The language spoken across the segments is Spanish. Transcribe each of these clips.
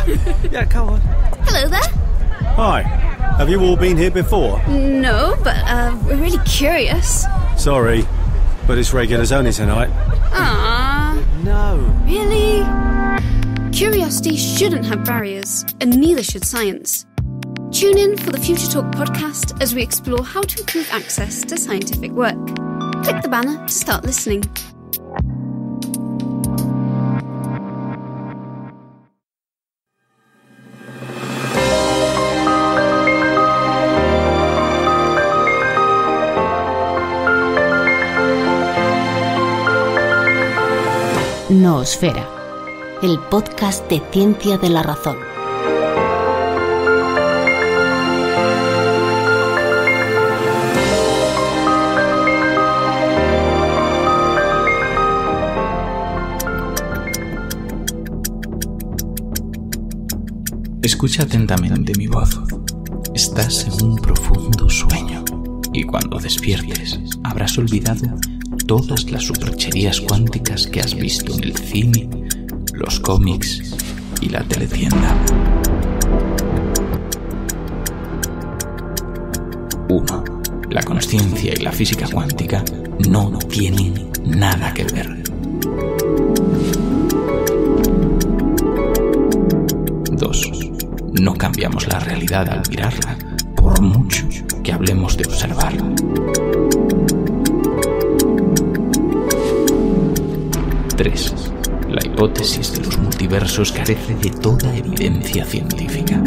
Yeah, come on. Hello there. Hi. Have you all been here before? No, but we're really curious. Sorry, but it's regulars only tonight. Ah, No. really? Curiosity shouldn't have barriers, and neither should science. Tune in for the Future Talk podcast as we explore how to improve access to scientific work. Click the banner to start listening. Noosfera, el podcast de ciencia de la razón. Escucha atentamente mi voz. Estás en un profundo sueño y cuando despiertes habrás olvidado todas las supercherías cuánticas que has visto en el cine, los cómics y la teletienda. 1. La consciencia y la física cuántica no tienen nada que ver. 2. No cambiamos la realidad al mirarla, por mucho que hablemos de observarla. 3. La hipótesis de los multiversos carece de toda evidencia científica.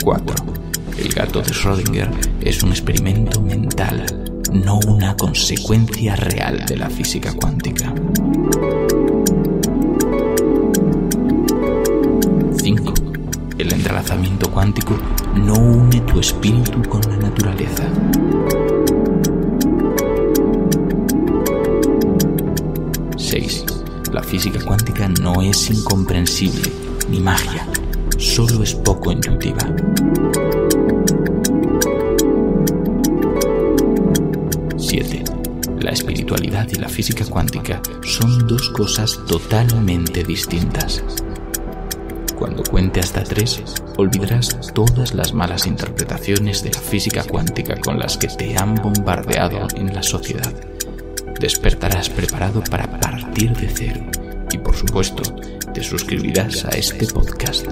4. El gato de Schrödinger es un experimento mental, no una consecuencia real de la física cuántica. 5. El entrelazamiento cuántico no une tu espíritu con la naturaleza. 6. La física cuántica no es incomprensible, ni magia, solo es poco intuitiva. 7. La espiritualidad y la física cuántica son dos cosas totalmente distintas. Cuando cuente hasta 3, olvidarás todas las malas interpretaciones de la física cuántica con las que te han bombardeado en la sociedad. Despertarás preparado para partir de cero y, por supuesto, te suscribirás a este podcast.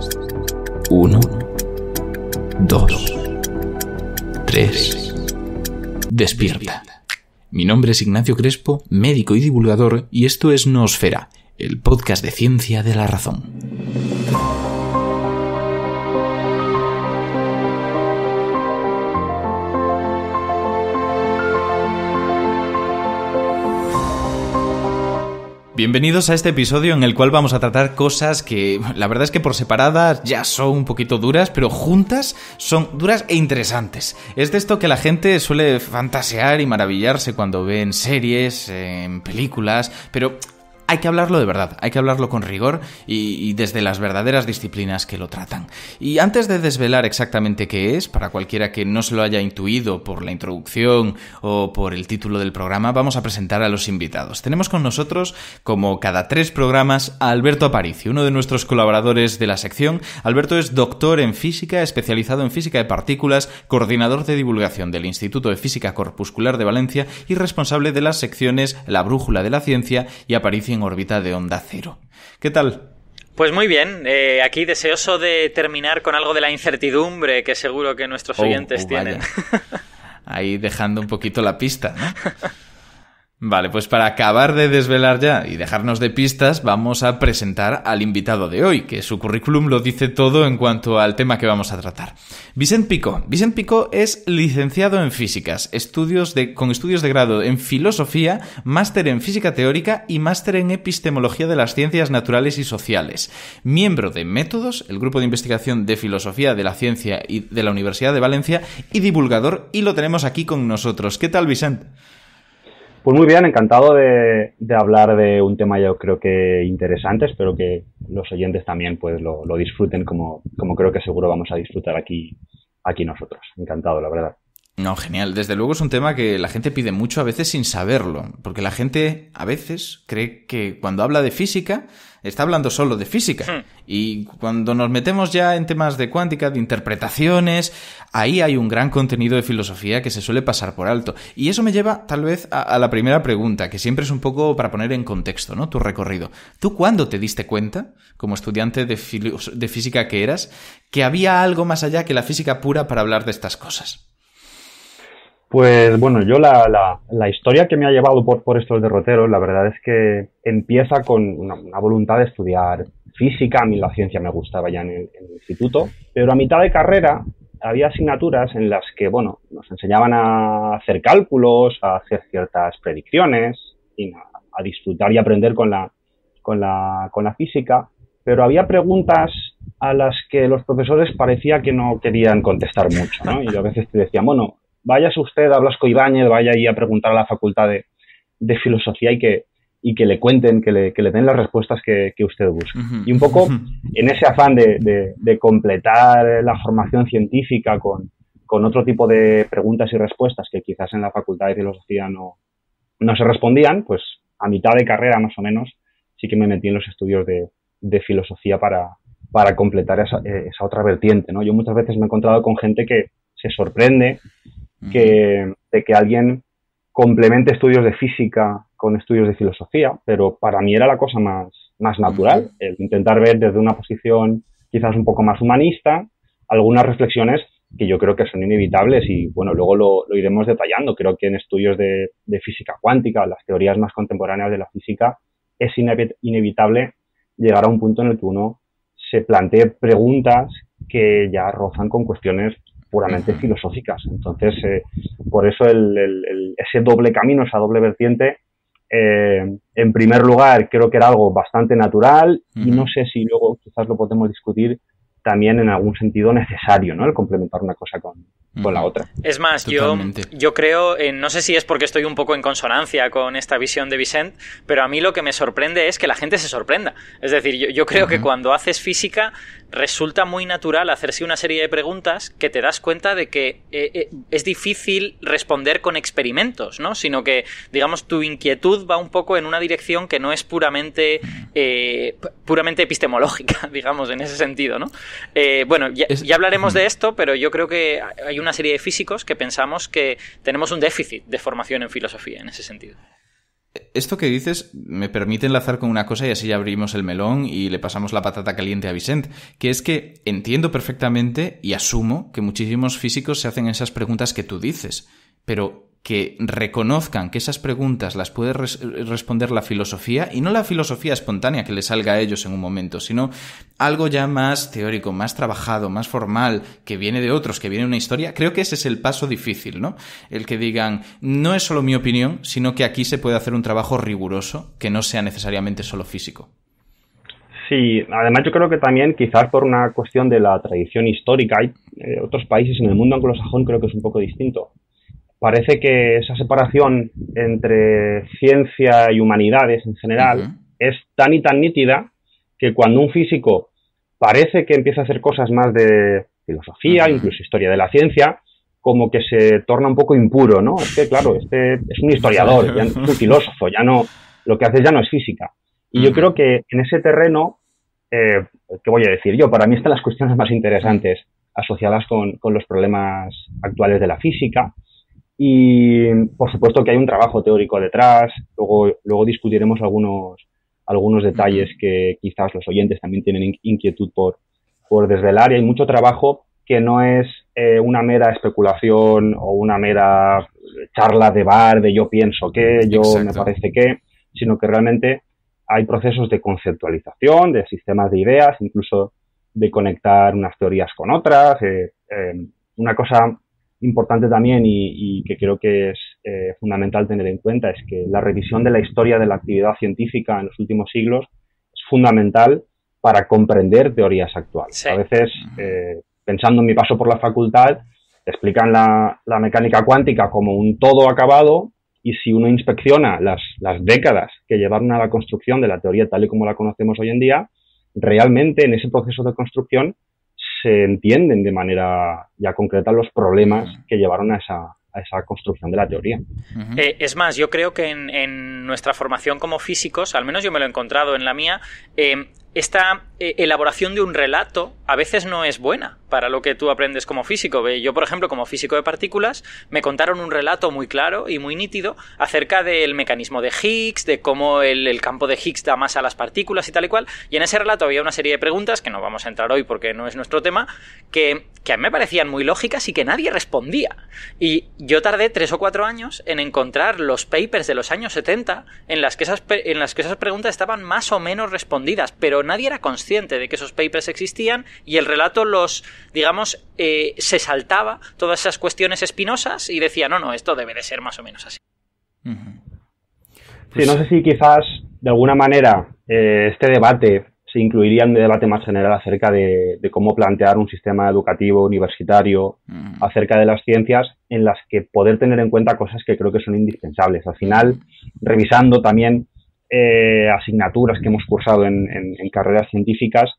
1, 2, 3. Despierta. Mi nombre es Ignacio Crespo, médico y divulgador, y esto es Noosfera, el podcast de ciencia de la razón. Bienvenidos a este episodio en el cual vamos a tratar cosas que la verdad es que por separadas ya son un poquito duras, pero juntas son duras e interesantes. Es de esto que la gente suele fantasear y maravillarse cuando ve en series, en películas, pero hay que hablarlo de verdad, hay que hablarlo con rigor y desde las verdaderas disciplinas que lo tratan. Y antes de desvelar exactamente qué es, para cualquiera que no se lo haya intuido por la introducción o por el título del programa, vamos a presentar a los invitados. Tenemos con nosotros, como cada 3 programas, a Alberto Aparicio, uno de nuestros colaboradores de la sección. Alberto es doctor en física, especializado en física de partículas, coordinador de divulgación del Instituto de Física Corpuscular de Valencia y responsable de las secciones La Brújula de la Ciencia y Aparicio en órbita de Onda Cero. ¿Qué tal? Pues muy bien, aquí deseoso de terminar con algo de la incertidumbre que seguro que nuestros oyentes tienen. Ahí dejando un poquito la pista, ¿no? Vale, pues para acabar de desvelar ya y dejarnos de pistas, vamos a presentar al invitado de hoy, que su currículum lo dice todo en cuanto al tema que vamos a tratar. Vicent Picó. Vicent Picó es licenciado en físicas, con estudios de grado en filosofía, máster en física teórica y máster en epistemología de las ciencias naturales y sociales. Miembro de Métodos, el grupo de investigación de filosofía de la ciencia y de la Universidad de Valencia, y divulgador, y lo tenemos aquí con nosotros. ¿Qué tal, Vicent? Pues muy bien, encantado de hablar de un tema yo creo que interesante. Espero que los oyentes también pues lo disfruten como creo que seguro vamos a disfrutar aquí nosotros. Encantado, la verdad. No, genial. Desde luego es un tema que la gente pide mucho a veces sin saberlo, porque la gente a veces cree que cuando habla de física está hablando solo de física. Y cuando nos metemos ya en temas de cuántica, de interpretaciones, ahí hay un gran contenido de filosofía que se suele pasar por alto. Y eso me lleva tal vez a la primera pregunta, que siempre es un poco para poner en contexto, ¿no? Tu recorrido. ¿Tú cuándo te diste cuenta, como estudiante de física que eras, que había algo más allá que la física pura para hablar de estas cosas? Pues bueno, yo la historia que me ha llevado por estos derroteros, la verdad es que empieza con una voluntad de estudiar física. A mí la ciencia me gustaba ya en el instituto, pero a mitad de carrera había asignaturas en las que, bueno, nos enseñaban a hacer cálculos, a hacer ciertas predicciones, y a disfrutar y aprender con la física, pero había preguntas a las que los profesores parecía que no querían contestar mucho, ¿no? Y a veces te decían, bueno, váyase usted a Blasco Ibáñez, vaya ahí a preguntar a la facultad de filosofía y que le cuenten, que le den las respuestas que usted busca. Y un poco en ese afán de completar la formación científica con otro tipo de preguntas y respuestas que quizás en la facultad de filosofía no se respondían, pues a mitad de carrera más o menos sí que me metí en los estudios de filosofía para completar esa otra vertiente, ¿no? Yo muchas veces me he encontrado con gente que se sorprende de que alguien complemente estudios de física con estudios de filosofía, pero para mí era la cosa más natural, el intentar ver desde una posición quizás un poco más humanista algunas reflexiones que yo creo que son inevitables y, bueno, luego lo iremos detallando. Creo que en estudios de física cuántica, las teorías más contemporáneas de la física, es inevitable llegar a un punto en el que uno se plantee preguntas que ya rozan con cuestiones puramente filosóficas. Entonces, por eso ese doble camino, esa doble vertiente, en primer lugar, creo que era algo bastante natural y no sé si luego quizás lo podemos discutir también en algún sentido necesario, ¿no? El complementar una cosa con la otra. Es más, yo creo, no sé si es porque estoy un poco en consonancia con esta visión de Vicent, pero a mí lo que me sorprende es que la gente se sorprenda. Es decir, yo creo que cuando haces física resulta muy natural hacerse una serie de preguntas que te das cuenta de que es difícil responder con experimentos, ¿no? Sino que, digamos, tu inquietud va un poco en una dirección que no es puramente epistemológica, digamos, en ese sentido, ¿no? Bueno, ya hablaremos de esto, pero yo creo que hay una serie de físicos que pensamos que tenemos un déficit de formación en filosofía en ese sentido. Esto que dices me permite enlazar con una cosa y así ya abrimos el melón y le pasamos la patata caliente a Vicent, que es que entiendo perfectamente y asumo que muchísimos físicos se hacen esas preguntas que tú dices, pero que reconozcan que esas preguntas las puede responder la filosofía, y no la filosofía espontánea que les salga a ellos en un momento, sino algo ya más teórico, más trabajado, más formal, que viene de otros, que viene de una historia. Creo que ese es el paso difícil, ¿no? El que digan, no es solo mi opinión, sino que aquí se puede hacer un trabajo riguroso, que no sea necesariamente solo físico. Sí, además yo creo que también, quizás por una cuestión de la tradición histórica, hay otros países en el mundo anglosajón creo que es un poco distinto. Parece que esa separación entre ciencia y humanidades en general es tan y tan nítida que cuando un físico parece que empieza a hacer cosas más de filosofía, incluso historia de la ciencia, como que se torna un poco impuro, ¿no? Es que, claro, este es un historiador, ya es un filósofo, ya no, lo que hace ya no es física. Y yo creo que en ese terreno, ¿qué voy a decir yo? Para mí están las cuestiones más interesantes asociadas con los problemas actuales de la física. Y por supuesto que hay un trabajo teórico detrás, luego discutiremos algunos detalles que quizás los oyentes también tienen inquietud por desvelar, y hay mucho trabajo que no es una mera especulación o una mera charla de bar de yo pienso que, yo me parece que, sino que realmente hay procesos de conceptualización, de sistemas de ideas, incluso de conectar unas teorías con otras. Una cosa importante también y que creo que es fundamental tener en cuenta es que la revisión de la historia de la actividad científica en los últimos siglos es fundamental para comprender teorías actuales. Sí. A veces, pensando en mi paso por la facultad, explican la mecánica cuántica como un todo acabado, y si uno inspecciona las décadas que llevaron a la construcción de la teoría tal y como la conocemos hoy en día, realmente en ese proceso de construcción se entienden de manera ya concreta los problemas que llevaron a esa construcción de la teoría. Es más, yo creo que en nuestra formación como físicos, al menos yo me lo he encontrado en la mía, esta elaboración de un relato a veces no es buena para lo que tú aprendes como físico. Yo, por ejemplo, como físico de partículas, me contaron un relato muy claro y muy nítido acerca del mecanismo de Higgs, de cómo el campo de Higgs da masa a las partículas y tal y cual, y en ese relato había una serie de preguntas, que no vamos a entrar hoy porque no es nuestro tema, que a mí me parecían muy lógicas y que nadie respondía. Y yo tardé 3 o 4 años en encontrar los papers de los años 70 en las que esas preguntas estaban más o menos respondidas, pero nadie era consciente de que esos papers existían y el relato se saltaba todas esas cuestiones espinosas y decía, no, esto debe de ser más o menos así. Sí, no sé si quizás de alguna manera este debate se incluiría en un debate más general acerca de cómo plantear un sistema educativo universitario acerca de las ciencias, en las que poder tener en cuenta cosas que creo que son indispensables. Al final, revisando también asignaturas que hemos cursado en carreras científicas,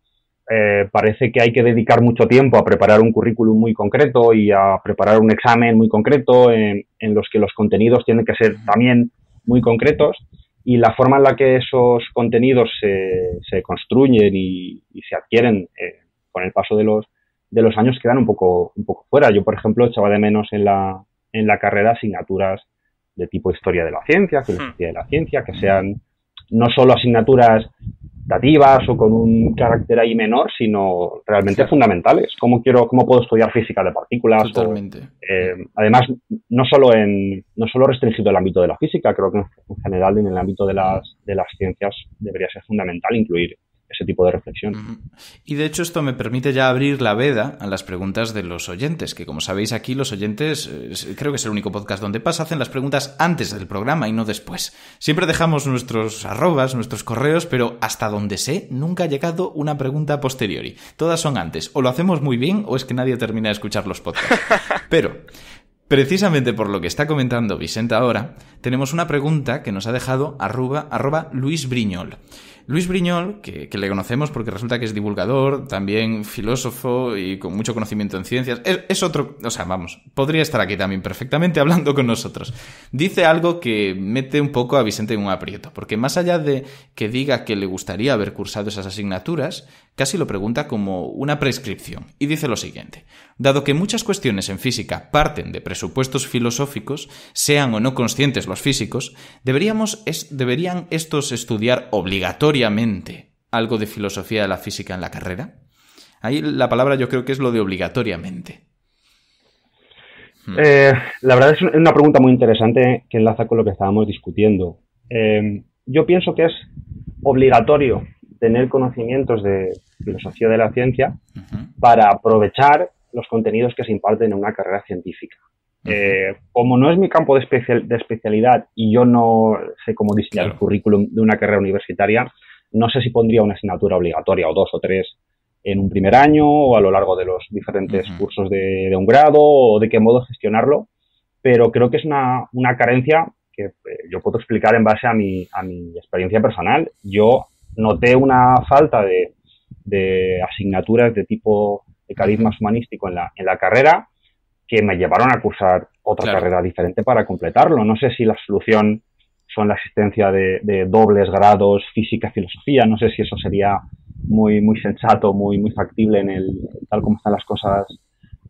parece que hay que dedicar mucho tiempo a preparar un currículum muy concreto y a preparar un examen muy concreto en los que los contenidos tienen que ser también muy concretos, y la forma en la que esos contenidos se construyen y se adquieren con el paso de los años quedan un poco fuera. Yo, por ejemplo, echaba de menos en la carrera asignaturas de tipo historia de la ciencia, filosofía de la ciencia, que sean no solo asignaturas dativas o con un carácter ahí menor, sino realmente fundamentales. ¿Cómo puedo estudiar física de partículas? Totalmente. Además, no solo restringido el ámbito de la física, creo que en general en el ámbito de las ciencias debería ser fundamental incluir ese tipo de reflexión. Y de hecho esto me permite ya abrir la veda a las preguntas de los oyentes, que como sabéis aquí los oyentes, creo que es el único podcast donde pasa, hacen las preguntas antes del programa y no después. Siempre dejamos nuestros arrobas, nuestros correos, pero hasta donde sé, nunca ha llegado una pregunta a posteriori. Todas son antes. O lo hacemos muy bien o es que nadie termina de escuchar los podcasts. Pero precisamente por lo que está comentando Vicent ahora, tenemos una pregunta que nos ha dejado @Luis Briñol. Luis Briñol, que le conocemos porque resulta que es divulgador, también filósofo y con mucho conocimiento en ciencias, es otro, podría estar aquí también perfectamente hablando con nosotros. Dice algo que mete un poco a Vicente en un aprieto, porque más allá de que diga que le gustaría haber cursado esas asignaturas, casi lo pregunta como una prescripción. Y dice lo siguiente: dado que muchas cuestiones en física parten de presupuestos filosóficos, sean o no conscientes los físicos, ¿deberían estos estudiar obligatoriamente algo de filosofía de la física en la carrera? Ahí la palabra yo creo que es lo de obligatoriamente. La verdad es una pregunta muy interesante que enlaza con lo que estábamos discutiendo. Yo pienso que es obligatorio tener conocimientos de filosofía de la ciencia para aprovechar los contenidos que se imparten en una carrera científica. Como no es mi campo de especialidad y yo no sé cómo diseñar el currículum de una carrera universitaria, no sé si pondría una asignatura obligatoria o 2 o 3 en un primer año o a lo largo de los diferentes cursos de un grado, o de qué modo gestionarlo, pero creo que es una carencia que yo puedo explicar en base a mi experiencia personal. Yo noté una falta de asignaturas de tipo de carisma humanístico en la carrera, que me llevaron a cursar otra carrera diferente para completarlo. No sé si la solución son la existencia de dobles grados física-filosofía. No sé si eso sería muy, muy sensato, muy, muy factible tal como están las cosas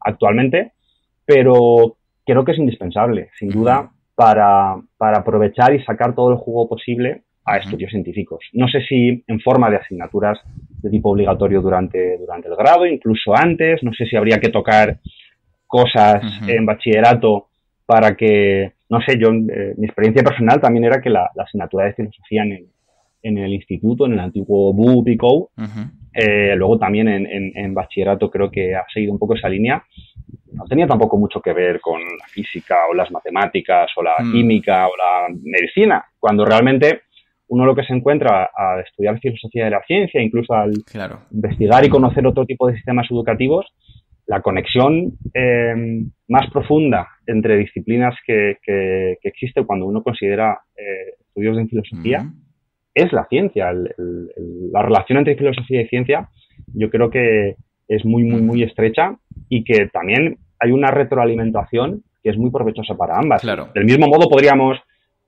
actualmente, pero creo que es indispensable, sin duda, para aprovechar y sacar todo el jugo posible a estudios científicos. No sé si en forma de asignaturas de tipo obligatorio durante el grado, incluso antes. No sé si habría que tocar cosas en bachillerato para que, no sé, mi experiencia personal también era que la asignatura de filosofía en el instituto, en el antiguo BUP y CO, luego también en bachillerato creo que ha seguido un poco esa línea, no tenía tampoco mucho que ver con la física o las matemáticas o la química o la medicina, cuando realmente uno lo que se encuentra al estudiar filosofía de la ciencia, incluso al investigar y conocer otro tipo de sistemas educativos, la conexión más profunda entre disciplinas que existe cuando uno considera estudios en filosofía es la ciencia. La relación entre filosofía y ciencia yo creo que es muy estrecha y que también hay una retroalimentación que es muy provechosa para ambas. Claro. Del mismo modo podríamos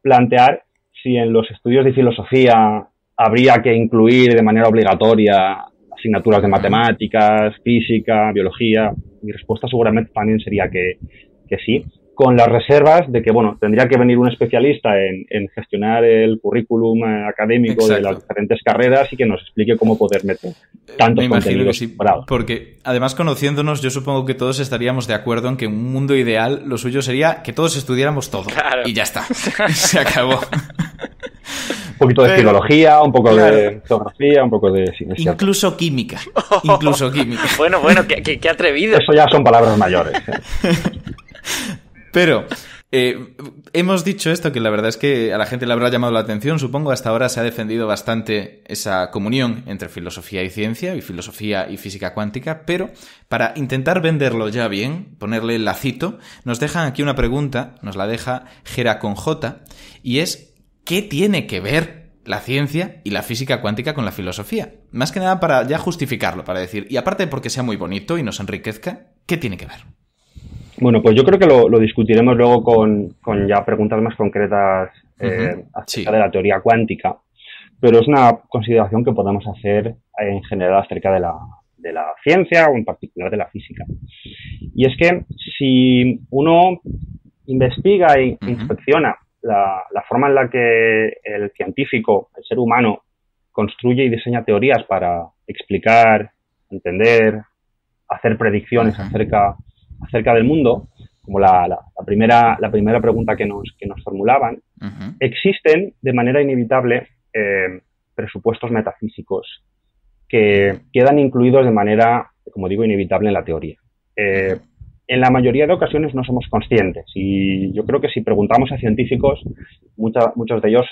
plantear si en los estudios de filosofía habría que incluir de manera obligatoria asignaturas de matemáticas, física, biología. Mi respuesta seguramente también sería que sí, con las reservas de que, bueno, tendría que venir un especialista en gestionar el currículum académico de las diferentes carreras y que nos explique cómo poder meter tantos contenidos separados. Porque, además, conociéndonos, yo supongo que todos estaríamos de acuerdo en que en un mundo ideal lo suyo sería que todos estudiáramos todo. Claro. Y ya está. Se acabó. Un poquito de filología, un poco de geografía, un poco de... Incluso química. Bueno, qué atrevido. Eso ya son palabras mayores. Pero hemos dicho esto, que la verdad es que a la gente le habrá llamado la atención. Supongo hasta ahora se ha defendido bastante esa comunión entre filosofía y ciencia, y filosofía y física cuántica, pero para intentar venderlo ya bien, ponerle el lacito, nos dejan aquí una pregunta, nos la deja Gera con J, y es ¿qué tiene que ver la ciencia y la física cuántica con la filosofía? Más que nada para ya justificarlo, para decir, y aparte porque sea muy bonito y nos enriquezca, ¿qué tiene que ver? Bueno, pues yo creo que lo discutiremos luego con ya preguntas más concretas acerca de la teoría cuántica, pero es una consideración que podemos hacer en general acerca de la ciencia o en particular de la física. Y es que si uno investiga e inspecciona la forma en la que el científico, el ser humano, construye y diseña teorías para explicar, entender, hacer predicciones acerca del mundo, como la primera pregunta que nos formulaban, existen de manera inevitable presupuestos metafísicos que quedan incluidos de manera, como digo, inevitable en la teoría. En la mayoría de ocasiones no somos conscientes y yo creo que si preguntamos a científicos, muchos de ellos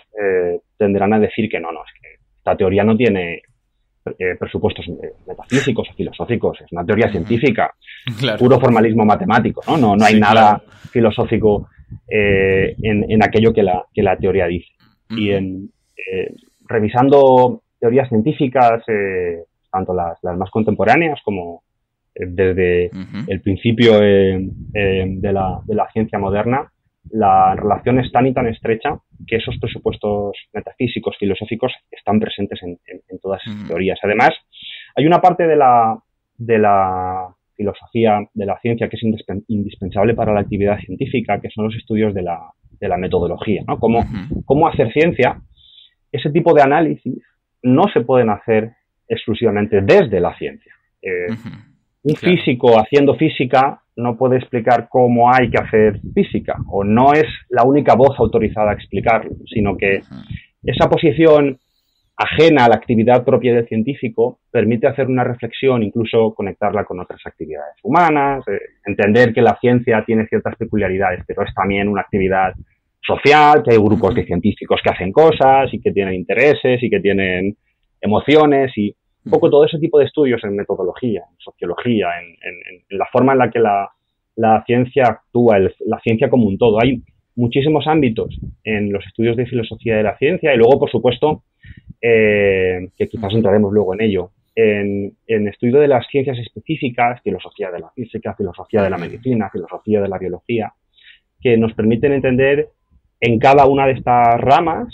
tenderán a decir que no, es que esta teoría no tiene presupuestos metafísicos o filosóficos, es una teoría científica, puro formalismo matemático, ¿no? No hay nada filosófico en aquello que la teoría dice. Y revisando teorías científicas, tanto las más contemporáneas como desde el principio de la ciencia moderna, la relación es tan y tan estrecha que esos presupuestos metafísicos, filosóficos, están presentes en todas esas teorías. Además, hay una parte de la filosofía, de la ciencia, que es indispensable para la actividad científica, que son los estudios de la metodología, ¿no? Cómo hacer ciencia. Ese tipo de análisis no se pueden hacer exclusivamente desde la ciencia. Un físico haciendo física no puede explicar cómo hay que hacer física, o no es la única voz autorizada a explicarlo, sino que esa posición ajena a la actividad propia del científico permite hacer una reflexión, incluso conectarla con otras actividades humanas, entender que la ciencia tiene ciertas peculiaridades, pero es también una actividad social, que hay grupos de científicos que hacen cosas y que tienen intereses y que tienen emociones y un poco todo ese tipo de estudios en metodología, en sociología, en la forma en la que la ciencia actúa, la ciencia como un todo. Hay muchísimos ámbitos en los estudios de filosofía de la ciencia y luego, por supuesto, que quizás entraremos luego en ello, en estudio de las ciencias específicas, filosofía de la física, filosofía de la medicina, filosofía de la biología, que nos permiten entender en cada una de estas ramas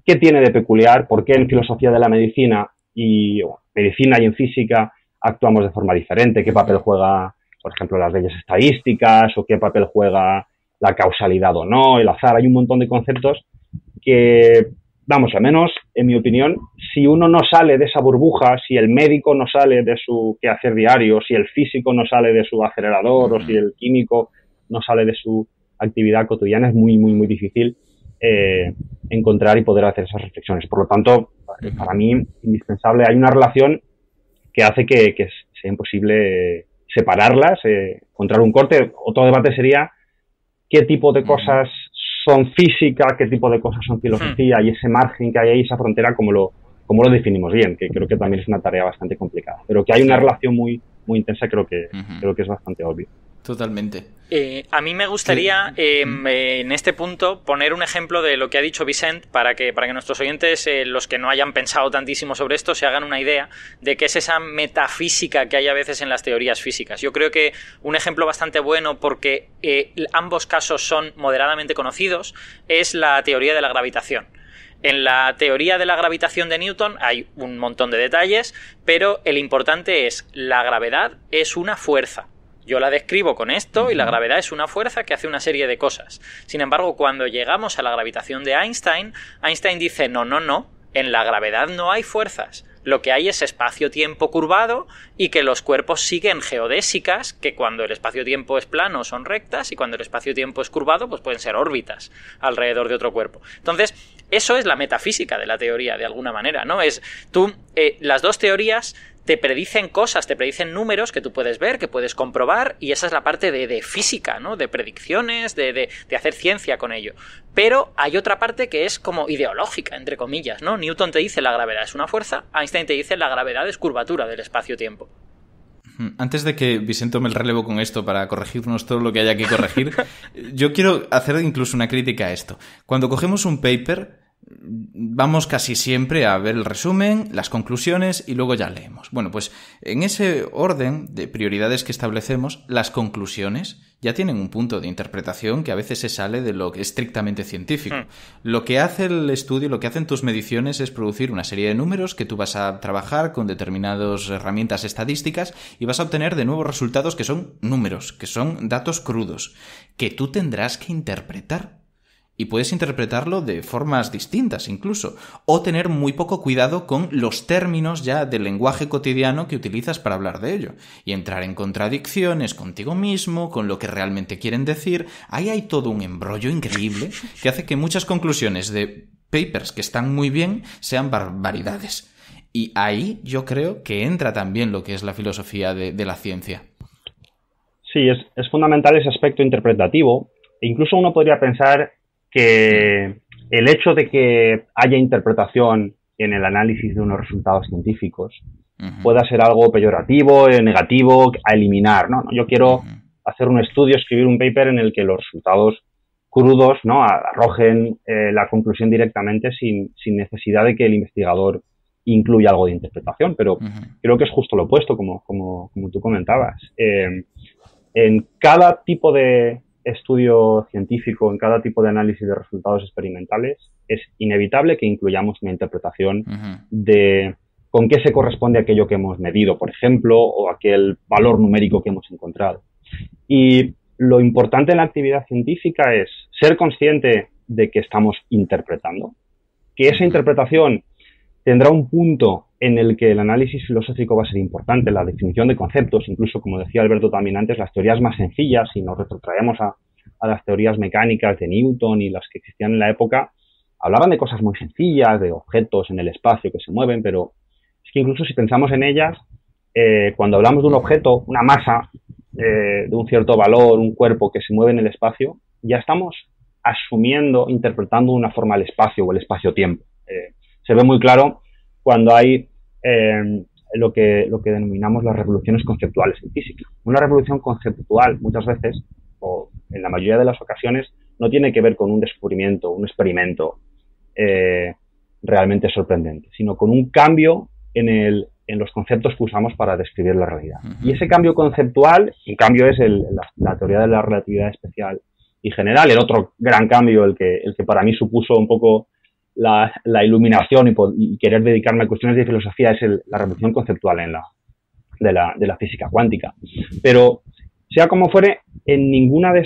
qué tiene de peculiar, por qué en filosofía de la medicina y en física actuamos de forma diferente, qué papel juega, por ejemplo, las leyes estadísticas o qué papel juega la causalidad o no, el azar. Hay un montón de conceptos que, al menos en mi opinión, si uno no sale de esa burbuja, si el médico no sale de su quehacer diario, si el físico no sale de su acelerador o si el químico no sale de su actividad cotidiana, es muy, muy, muy difícil encontrar y poder hacer esas reflexiones. Por lo tanto, para mí, indispensable, hay una relación que hace que sea imposible separarlas, encontrar un corte. Otro debate sería qué tipo de cosas son física, qué tipo de cosas son filosofía y ese margen que hay ahí, esa frontera, cómo lo definimos bien, que creo que también es una tarea bastante complicada. Pero que hay una relación muy, muy intensa, creo que es bastante obvio. Totalmente. A mí me gustaría en este punto poner un ejemplo de lo que ha dicho Vicent para que nuestros oyentes, los que no hayan pensado tantísimo sobre esto, se hagan una idea de qué es esa metafísica que hay a veces en las teorías físicas. Yo creo que un ejemplo bastante bueno, porque ambos casos son moderadamente conocidos, es la teoría de la gravitación. En la teoría de la gravitación de Newton hay un montón de detalles, pero el importante es: la gravedad es una fuerza. Yo la describo con esto y la gravedad es una fuerza que hace una serie de cosas. Sin embargo, cuando llegamos a la gravitación de Einstein, Einstein dice no, en la gravedad no hay fuerzas. Lo que hay es espacio-tiempo curvado y que los cuerpos siguen geodésicas, que cuando el espacio-tiempo es plano son rectas y cuando el espacio-tiempo es curvado pues pueden ser órbitas alrededor de otro cuerpo. Entonces, eso es la metafísica de la teoría, de alguna manera, ¿no? Las dos teorías te predicen cosas, te predicen números que tú puedes ver, que puedes comprobar, y esa es la parte de física, ¿no? De predicciones, de hacer ciencia con ello. Pero hay otra parte que es como ideológica, entre comillas, ¿no? Newton te dice la gravedad es una fuerza, Einstein te dice la gravedad es curvatura del espacio-tiempo. Antes de que Vicent tome el relevo con esto para corregirnos todo lo que haya que corregir, yo quiero hacer incluso una crítica a esto. Cuando cogemos un paper, vamos casi siempre a ver el resumen, las conclusiones y luego ya leemos. Bueno, pues en ese orden de prioridades que establecemos, las conclusiones ya tienen un punto de interpretación que a veces se sale de lo estrictamente científico. Lo que hace el estudio, lo que hacen tus mediciones es producir una serie de números que tú vas a trabajar con determinadas herramientas estadísticas y vas a obtener de nuevo resultados que son números, que son datos crudos, que tú tendrás que interpretar. Y puedes interpretarlo de formas distintas incluso, o tener muy poco cuidado con los términos ya del lenguaje cotidiano que utilizas para hablar de ello, y entrar en contradicciones contigo mismo, con lo que realmente quieren decir. Ahí hay todo un embrollo increíble que hace que muchas conclusiones de papers que están muy bien sean barbaridades. Y ahí yo creo que entra también lo que es la filosofía de la ciencia. Sí, es fundamental ese aspecto interpretativo. E incluso uno podría pensar que el hecho de que haya interpretación en el análisis de unos resultados científicos pueda ser algo peyorativo, negativo, a eliminar, ¿no? Yo quiero hacer un estudio, escribir un paper en el que los resultados crudos, ¿no?, arrojen la conclusión directamente sin necesidad de que el investigador incluya algo de interpretación, pero creo que es justo lo opuesto, como tú comentabas. En cada tipo de estudio científico, en cada tipo de análisis de resultados experimentales, es inevitable que incluyamos una interpretación de con qué se corresponde aquello que hemos medido, por ejemplo, o aquel valor numérico que hemos encontrado. Y lo importante en la actividad científica es ser consciente de que estamos interpretando, que esa interpretación tendrá un punto en el que el análisis filosófico va a ser importante, la definición de conceptos, incluso, como decía Alberto también antes, las teorías más sencillas, si nos retrotraemos a las teorías mecánicas de Newton y las que existían en la época, hablaban de cosas muy sencillas, de objetos en el espacio que se mueven, pero es que incluso si pensamos en ellas, cuando hablamos de un objeto, una masa de un cierto valor, un cuerpo que se mueve en el espacio, ya estamos asumiendo, interpretando de una forma el espacio o el espacio-tiempo. Se ve muy claro cuando hay lo que denominamos las revoluciones conceptuales en física. Una revolución conceptual muchas veces, o en la mayoría de las ocasiones, no tiene que ver con un descubrimiento, un experimento realmente sorprendente, sino con un cambio en los conceptos que usamos para describir la realidad. Y ese cambio conceptual, un cambio es la teoría de la relatividad especial y general. El otro gran cambio, el que para mí supuso un poco la iluminación y querer dedicarme a cuestiones de filosofía, es la revolución conceptual de la física cuántica. Pero, sea como fuere, en ninguno de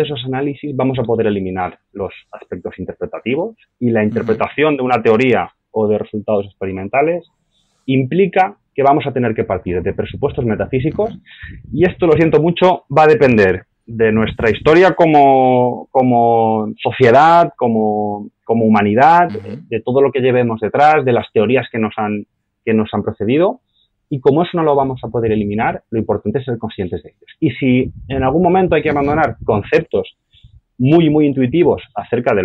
esos análisis vamos a poder eliminar los aspectos interpretativos, y la interpretación de una teoría o de resultados experimentales implica que vamos a tener que partir de presupuestos metafísicos, y esto, lo siento mucho, va a depender de nuestra historia como sociedad, como humanidad, de todo lo que llevemos detrás, de las teorías que nos han precedido, y como eso no lo vamos a poder eliminar, lo importante es ser conscientes de ellos. Y si en algún momento hay que abandonar conceptos muy, muy intuitivos acerca de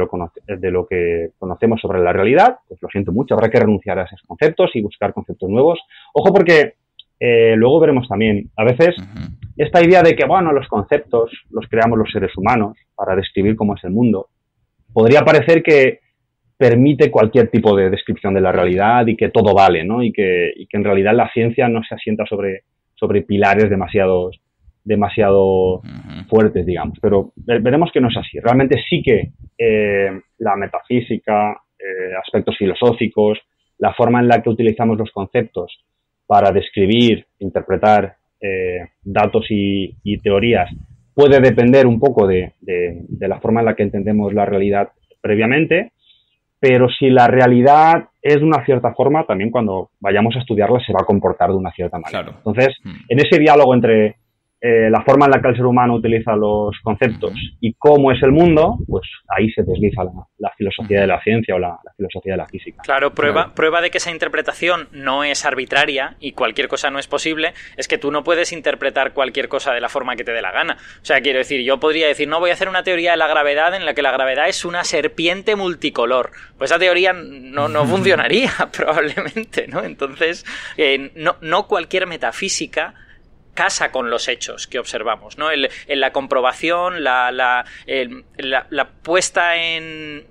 lo que conocemos sobre la realidad, pues lo siento mucho, habrá que renunciar a esos conceptos y buscar conceptos nuevos. Ojo, porque luego veremos también, a veces esta idea de que, bueno, los conceptos los creamos los seres humanos para describir cómo es el mundo, podría parecer que permite cualquier tipo de descripción de la realidad y que todo vale, ¿no? Y que en realidad la ciencia no se asienta sobre pilares demasiado fuertes, digamos. Pero veremos que no es así. Realmente sí que la metafísica, aspectos filosóficos, la forma en la que utilizamos los conceptos para describir, interpretar datos y teorías puede depender un poco de la forma en la que entendemos la realidad previamente, pero si la realidad es de una cierta forma, también cuando vayamos a estudiarla se va a comportar de una cierta manera. Claro. Entonces, en ese diálogo entre la forma en la que el ser humano utiliza los conceptos y cómo es el mundo, pues ahí se desliza la filosofía de la ciencia o la filosofía de la física. Claro, prueba de que esa interpretación no es arbitraria y cualquier cosa no es posible, es que tú no puedes interpretar cualquier cosa de la forma que te dé la gana. O sea, quiero decir, yo podría decir, no, voy a hacer una teoría de la gravedad en la que la gravedad es una serpiente multicolor. Pues esa teoría no funcionaría, probablemente, ¿no? Entonces, no cualquier metafísica casa con los hechos que observamos, ¿no? En la comprobación, la puesta en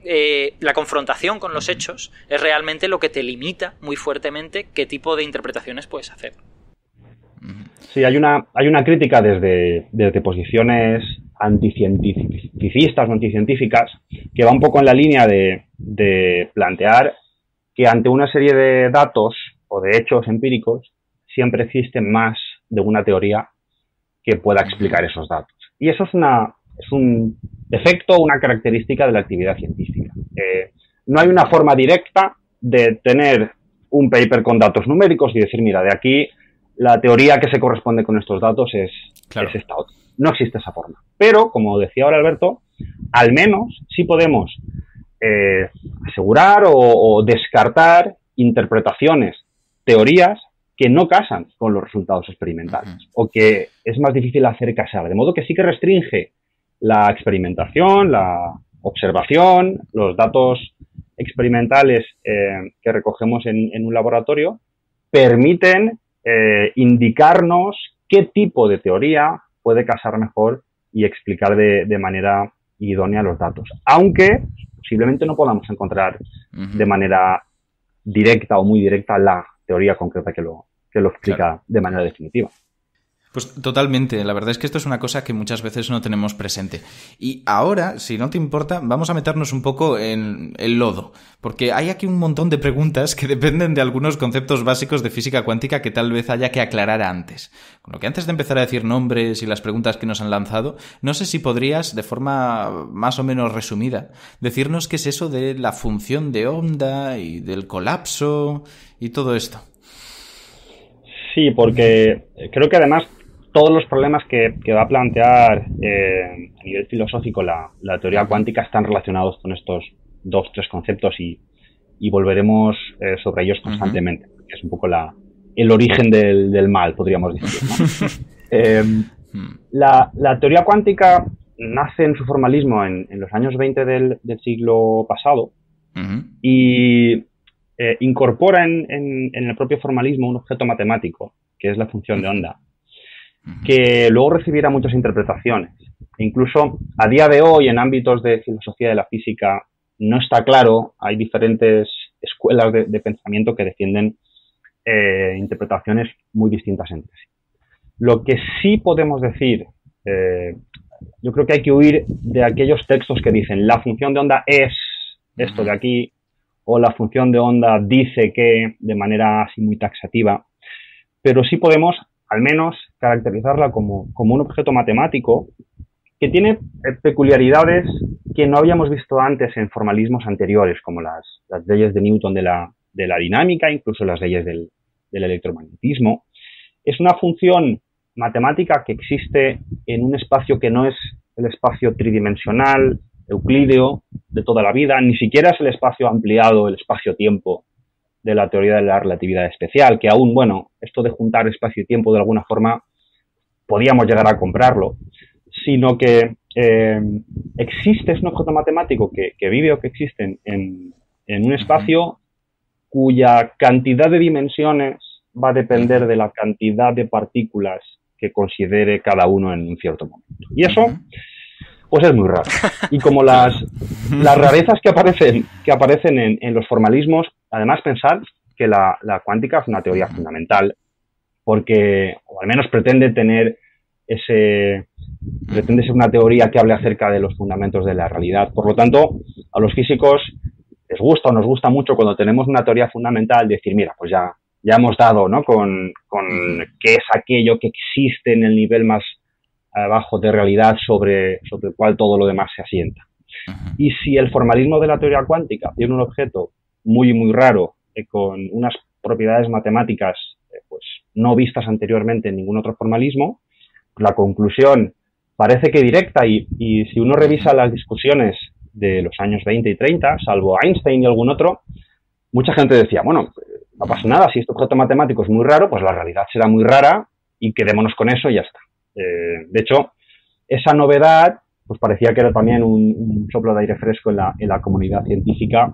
la confrontación con los hechos es realmente lo que te limita muy fuertemente qué tipo de interpretaciones puedes hacer. Sí, hay una crítica desde posiciones anticientificistas o anticientíficas que va un poco en la línea de plantear que ante una serie de datos o de hechos empíricos siempre existen más de una teoría que pueda explicar esos datos. Y eso es un defecto, una característica de la actividad científica. No hay una forma directa de tener un paper con datos numéricos y decir, mira, de aquí la teoría que se corresponde con estos datos es esta otra. No existe esa forma. Pero, como decía ahora Alberto, al menos sí podemos asegurar o descartar interpretaciones, teorías que no casan con los resultados experimentales o que es más difícil hacer casar. De modo que sí que restringe la experimentación, la observación, los datos experimentales que recogemos en un laboratorio permiten indicarnos qué tipo de teoría puede casar mejor y explicar de manera idónea los datos. Aunque posiblemente no podamos encontrar de manera directa o muy directa la teoría concreta que lo explica de manera definitiva. Pues totalmente, la verdad es que esto es una cosa que muchas veces no tenemos presente. Y ahora, si no te importa, vamos a meternos un poco en el lodo, porque hay aquí un montón de preguntas que dependen de algunos conceptos básicos de física cuántica que tal vez haya que aclarar antes. Con lo que antes de empezar a decir nombres y las preguntas que nos han lanzado, no sé si podrías, de forma más o menos resumida, decirnos qué es eso de la función de onda y del colapso y todo esto. Sí, porque creo que además todos los problemas que va a plantear a nivel filosófico la teoría cuántica están relacionados con estos 2-3 conceptos y volveremos sobre ellos constantemente. Es un poco el origen del mal, podríamos decir, ¿no? La teoría cuántica nace en su formalismo en los años 20 del siglo pasado y incorpora en el propio formalismo un objeto matemático, que es la función de onda, que luego recibirá muchas interpretaciones. Incluso a día de hoy, en ámbitos de filosofía de la física, no está claro, hay diferentes escuelas de pensamiento que defienden interpretaciones muy distintas entre sí. Lo que sí podemos decir, yo creo que hay que huir de aquellos textos que dicen la función de onda es esto de aquí, o la función de onda dice que, de manera así muy taxativa, pero sí podemos al menos caracterizarla como un objeto matemático que tiene peculiaridades que no habíamos visto antes en formalismos anteriores, como las leyes de Newton de la dinámica, incluso las leyes del electromagnetismo. Es una función matemática que existe en un espacio que no es el espacio tridimensional, euclídeo, de toda la vida, ni siquiera es el espacio ampliado, el espacio-tiempo de la teoría de la relatividad especial, que aún, bueno, esto de juntar espacio y tiempo de alguna forma podíamos llegar a comprarlo, sino que existe, es un objeto matemático que vive o que existe en un espacio cuya cantidad de dimensiones va a depender de la cantidad de partículas que considere cada uno en un cierto momento. Y eso, pues es muy raro. Y como las rarezas que aparecen en los formalismos, además pensar que la cuántica es una teoría fundamental, porque, o al menos pretende ser una teoría que hable acerca de los fundamentos de la realidad. Por lo tanto, a los físicos les gusta o nos gusta mucho cuando tenemos una teoría fundamental decir, mira, pues ya hemos dado, ¿no?, con qué es aquello que existe en el nivel más abajo de realidad sobre el cual todo lo demás se asienta. Y si el formalismo de la teoría cuántica tiene un objeto muy, muy raro, con unas propiedades matemáticas pues no vistas anteriormente en ningún otro formalismo, la conclusión parece que directa, y si uno revisa las discusiones de los años 20 y 30, salvo Einstein y algún otro, mucha gente decía, bueno, no pasa nada, si este objeto matemático es muy raro, pues la realidad será muy rara y quedémonos con eso y ya está. De hecho, esa novedad pues parecía que era también un soplo de aire fresco en la comunidad científica,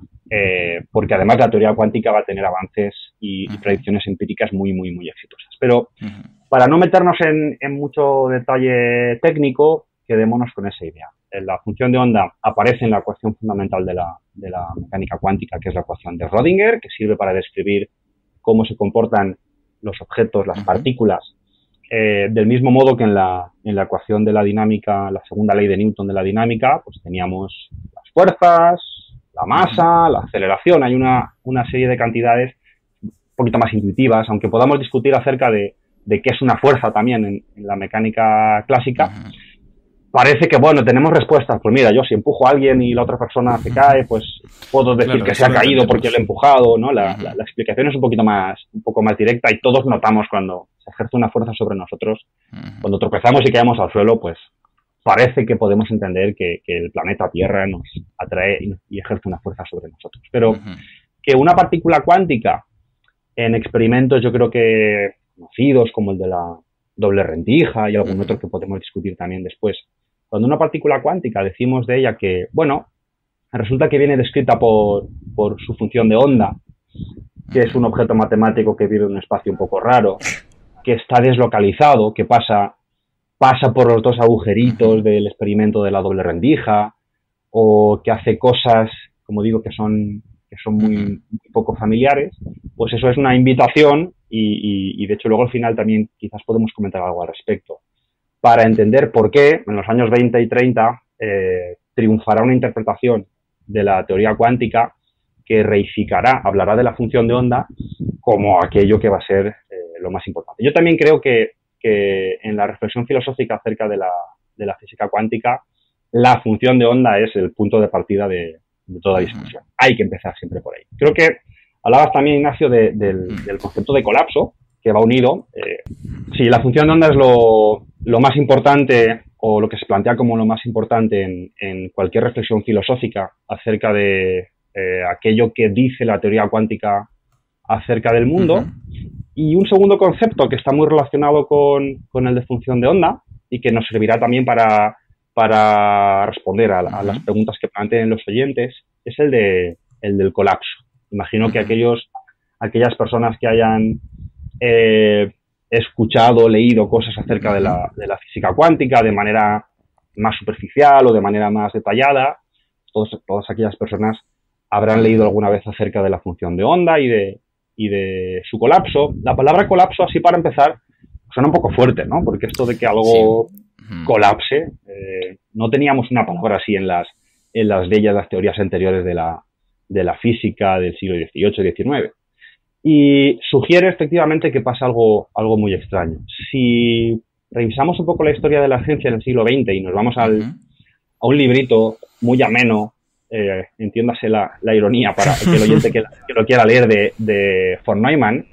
porque además la teoría cuántica va a tener avances y predicciones empíricas muy, muy, muy exitosas. Pero para no meternos en mucho detalle técnico, quedémonos con esa idea. La función de onda aparece en la ecuación fundamental de la mecánica cuántica, que es la ecuación de Rödinger, que sirve para describir cómo se comportan los objetos, las partículas, del mismo modo que en la ecuación de la dinámica, la segunda ley de Newton de la dinámica, pues teníamos las fuerzas, la masa, la aceleración. Hay una serie de cantidades un poquito más intuitivas, aunque podamos discutir acerca de qué es una fuerza también en la mecánica clásica. Parece que, bueno, tenemos respuestas. Pues mira, yo si empujo a alguien y la otra persona se cae, pues puedo decir que se ha caído porque lo he empujado, ¿no? La explicación es un poco más directa, y todos notamos cuando se ejerce una fuerza sobre nosotros. Cuando tropezamos y caemos al suelo, pues parece que podemos entender que el planeta Tierra nos atrae y ejerce una fuerza sobre nosotros. Pero que una partícula cuántica, en experimentos yo creo que conocidos como el de la doble rendija y algún otro que podemos discutir también después, cuando una partícula cuántica decimos de ella que, bueno, resulta que viene descrita por su función de onda, que es un objeto matemático que vive en un espacio un poco raro, que está deslocalizado, que pasa por los dos agujeritos del experimento de la doble rendija, o que hace cosas, como digo, que son muy poco familiares, pues eso es una invitación, y de hecho luego al final también quizás podemos comentar algo al respecto, para entender por qué en los años 20 y 30 triunfará una interpretación de la teoría cuántica que reificará, hablará de la función de onda como aquello que va a ser lo más importante. Yo también creo que en la reflexión filosófica acerca de la física cuántica, la función de onda es el punto de partida de toda discusión. Hay que empezar siempre por ahí. Creo que hablabas también, Ignacio, del concepto de colapso, que va unido. Sí, la función de onda es lo más importante, o lo que se plantea como lo más importante en cualquier reflexión filosófica acerca de aquello que dice la teoría cuántica acerca del mundo. Y un segundo concepto que está muy relacionado con el de función de onda y que nos servirá también para responder a las preguntas que planteen los oyentes es el del colapso. Imagino que aquellas personas que hayan escuchado, leído cosas acerca de la física cuántica de manera más superficial o de manera más detallada, todas aquellas personas habrán leído alguna vez acerca de la función de onda y de su colapso. La palabra colapso, así para empezar, suena un poco fuerte, ¿no? Porque esto de que algo colapse, no teníamos una palabra así en las las teorías anteriores de la física del siglo XVIII y XIX. Y sugiere efectivamente que pasa algo muy extraño. Si revisamos un poco la historia de la ciencia en el siglo XX y nos vamos a un librito muy ameno, entiéndase la ironía para aquel oyente que lo quiera leer, de von Neumann,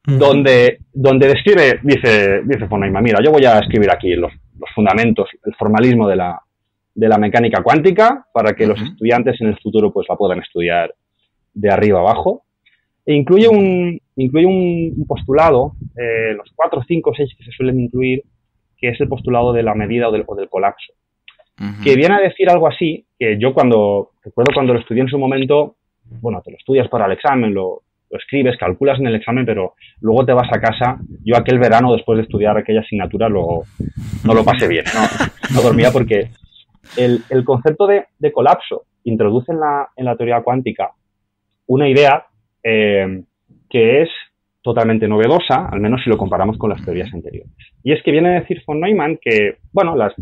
donde describe, dice von Neumann, mira, yo voy a escribir aquí los fundamentos, el formalismo de la mecánica cuántica para que los estudiantes en el futuro pues la puedan estudiar de arriba abajo, e incluye un postulado, los 4, 5, 6 que se suelen incluir, que es el postulado de la medida o del colapso, que viene a decir algo así, que yo recuerdo cuando lo estudié en su momento, bueno, te lo estudias para el examen, lo lo escribes, calculas en el examen, pero luego te vas a casa. Yo aquel verano, después de estudiar aquella asignatura, no lo pasé bien, no dormía porque el concepto de colapso introduce en la teoría cuántica una idea que es totalmente novedosa, al menos si lo comparamos con las teorías anteriores. Y es que viene a decir von Neumann que, bueno, las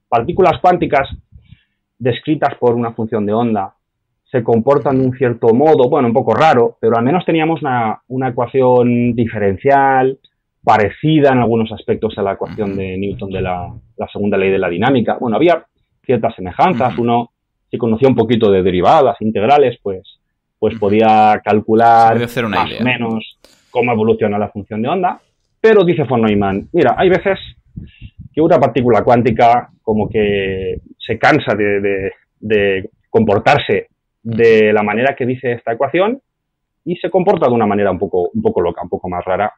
partículas cuánticas descritas por una función de onda se comportan de un cierto modo, bueno, un poco raro, pero al menos teníamos una ecuación diferencial, parecida en algunos aspectos a la ecuación de Newton de la segunda ley de la dinámica. Bueno, había ciertas semejanzas, uno si conocía un poquito de derivadas, integrales, pues podía calcular más o menos cómo evoluciona la función de onda, pero dice von Neumann, mira, hay veces que una partícula cuántica como que se cansa de comportarse de la manera que dice esta ecuación y se comporta de una manera un poco loca, un poco más rara,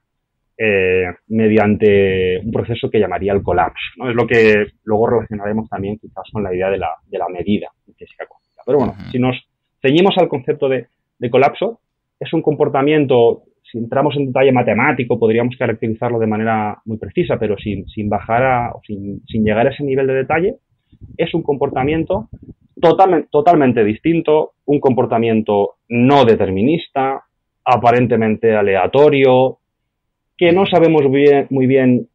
mediante un proceso que llamaría el colapso, ¿no? Es lo que luego relacionaremos también quizás con la idea de la medida en física cuántica. Pero bueno, si nos ceñimos al concepto de colapso, es un comportamiento, si entramos en detalle matemático, podríamos caracterizarlo de manera muy precisa, pero sin bajar sin llegar a ese nivel de detalle, es un comportamiento totalmente distinto, un comportamiento no determinista, aparentemente aleatorio, que no sabemos muy bien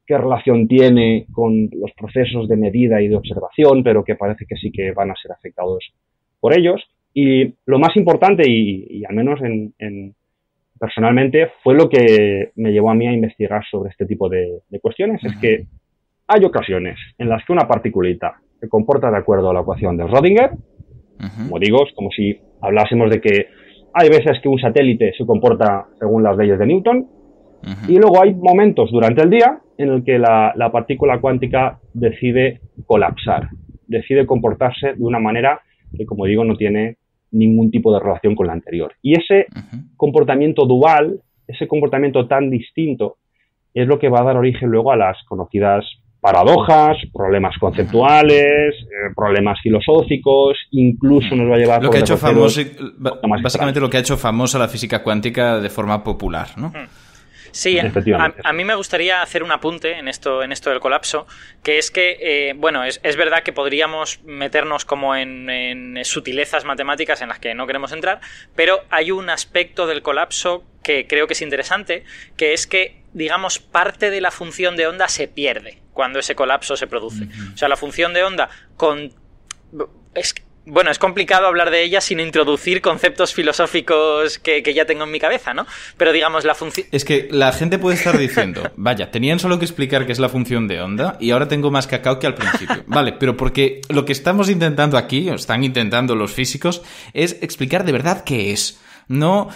qué relación tiene con los procesos de medida y de observación, pero que parece que sí que van a ser afectados por ellos. Y lo más importante, y al menos personalmente, fue lo que me llevó a mí a investigar sobre este tipo de cuestiones, es que hay ocasiones en las que una particulita se comporta de acuerdo a la ecuación de Schrödinger, como digo, es como si hablásemos de que hay veces que un satélite se comporta según las leyes de Newton, y luego hay momentos durante el día en el que la partícula cuántica decide colapsar, decide comportarse de una manera que, como digo, no tiene ningún tipo de relación con la anterior. Y ese comportamiento dual, ese comportamiento tan distinto, es lo que va a dar origen luego a las conocidas paradojas, problemas conceptuales, problemas filosóficos, incluso nos va a llevar... Lo que ha hecho famoso, básicamente lo que ha hecho famosa la física cuántica de forma popular, ¿no? Sí, a mí me gustaría hacer un apunte en esto del colapso, que es que, bueno, es verdad que podríamos meternos como en sutilezas matemáticas en las que no queremos entrar, pero hay un aspecto del colapso que creo que es interesante, que es que, digamos, parte de la función de onda se pierde cuando ese colapso se produce. O sea, la función de onda Bueno, es complicado hablar de ella sin introducir conceptos filosóficos que ya tengo en mi cabeza, ¿no? Pero digamos, la función... Es que la gente puede estar diciendo, vaya, tenían solo que explicar qué es la función de onda y ahora tengo más cacao que al principio. Vale, pero porque lo que estamos intentando aquí, o están intentando los físicos, es explicar de verdad qué es. No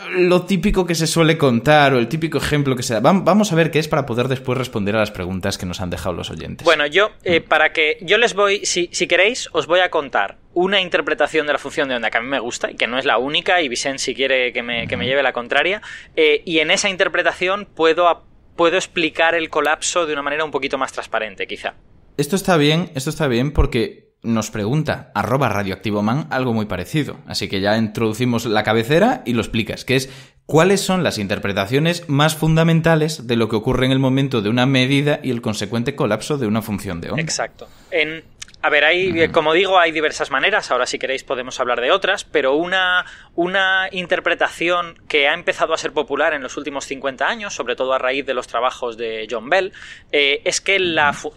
lo típico que se suele contar o el típico ejemplo que se da. Vamos a ver qué es para poder después responder a las preguntas que nos han dejado los oyentes. Bueno, yo les voy, si queréis, os voy a contar una interpretación de la función de onda que a mí me gusta y que no es la única, y Vicent, si quiere que me lleve la contraria, y en esa interpretación puedo explicar el colapso de una manera un poquito más transparente, quizá. Esto está bien porque nos pregunta @radioactivoman algo muy parecido. Así que ya introducimos la cabecera y lo explicas, que es ¿cuáles son las interpretaciones más fundamentales de lo que ocurre en el momento de una medida y el consecuente colapso de una función de onda? Exacto. A ver, como digo, hay diversas maneras, ahora si queréis podemos hablar de otras, pero una interpretación que ha empezado a ser popular en los últimos 50 años, sobre todo a raíz de los trabajos de John Bell, es que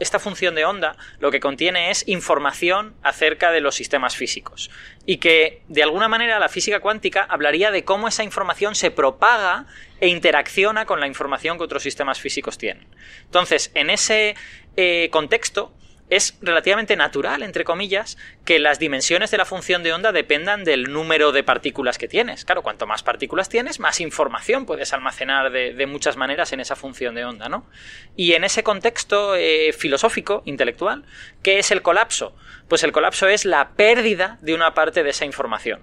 esta función de onda lo que contiene es información acerca de los sistemas físicos y que, de alguna manera, la física cuántica hablaría de cómo esa información se propaga e interacciona con la información que otros sistemas físicos tienen. Entonces, en ese contexto, es relativamente natural, entre comillas, que las dimensiones de la función de onda dependan del número de partículas que tienes. Claro, cuanto más partículas tienes, más información puedes almacenar de muchas maneras en esa función de onda, ¿no? Y en ese contexto filosófico, intelectual, ¿qué es el colapso? Pues el colapso es la pérdida de una parte de esa información,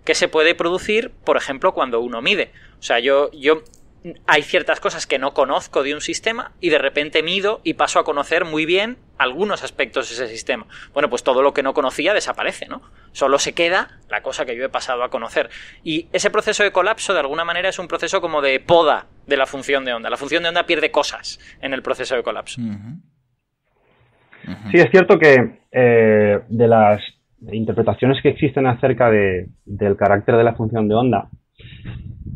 que se puede producir, por ejemplo, cuando uno mide. O sea, yo hay ciertas cosas que no conozco de un sistema y de repente mido y paso a conocer muy bien algunos aspectos de ese sistema. Bueno, pues todo lo que no conocía desaparece, ¿no? Solo se queda la cosa que yo he pasado a conocer. Y ese proceso de colapso, de alguna manera, es un proceso como de poda de la función de onda. La función de onda pierde cosas en el proceso de colapso. Sí, es cierto que de las interpretaciones que existen acerca del carácter de la función de onda,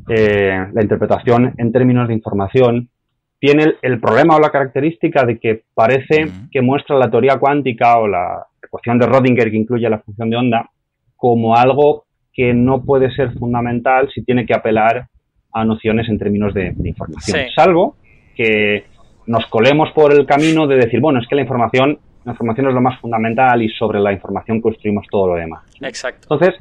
la interpretación en términos de información tiene el problema o la característica de que parece que muestra la teoría cuántica o la ecuación de Rödinger que incluye la función de onda como algo que no puede ser fundamental si tiene que apelar a nociones en términos de información. Sí. Salvo que nos colemos por el camino de decir, bueno, es que la información es lo más fundamental y sobre la información construimos todo lo demás. Exacto. Entonces,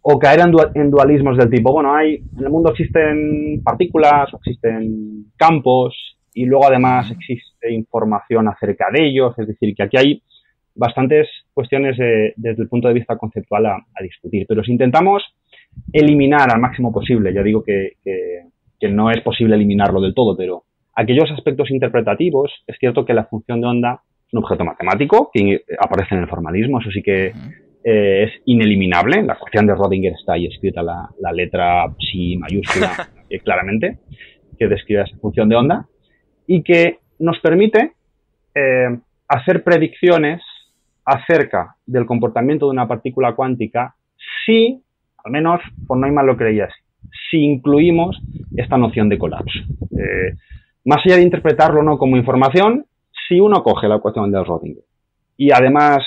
o caer en dualismos del tipo, bueno, en el mundo existen partículas o existen campos y luego además existe información acerca de ellos, es decir, que aquí hay bastantes cuestiones desde el punto de vista conceptual a discutir, pero si intentamos eliminar al máximo posible, ya digo que no es posible eliminarlo del todo, pero aquellos aspectos interpretativos, es cierto que la función de onda es un objeto matemático que aparece en el formalismo, eso sí que es ineliminable. La ecuación de Rödinger está ahí escrita la letra psi mayúscula claramente, que describe esa función de onda y que nos permite hacer predicciones acerca del comportamiento de una partícula cuántica si, al menos por no hay mal lo creías, si incluimos esta noción de colapso. Más allá de interpretarlo no como información, si uno coge la ecuación de Rödinger y además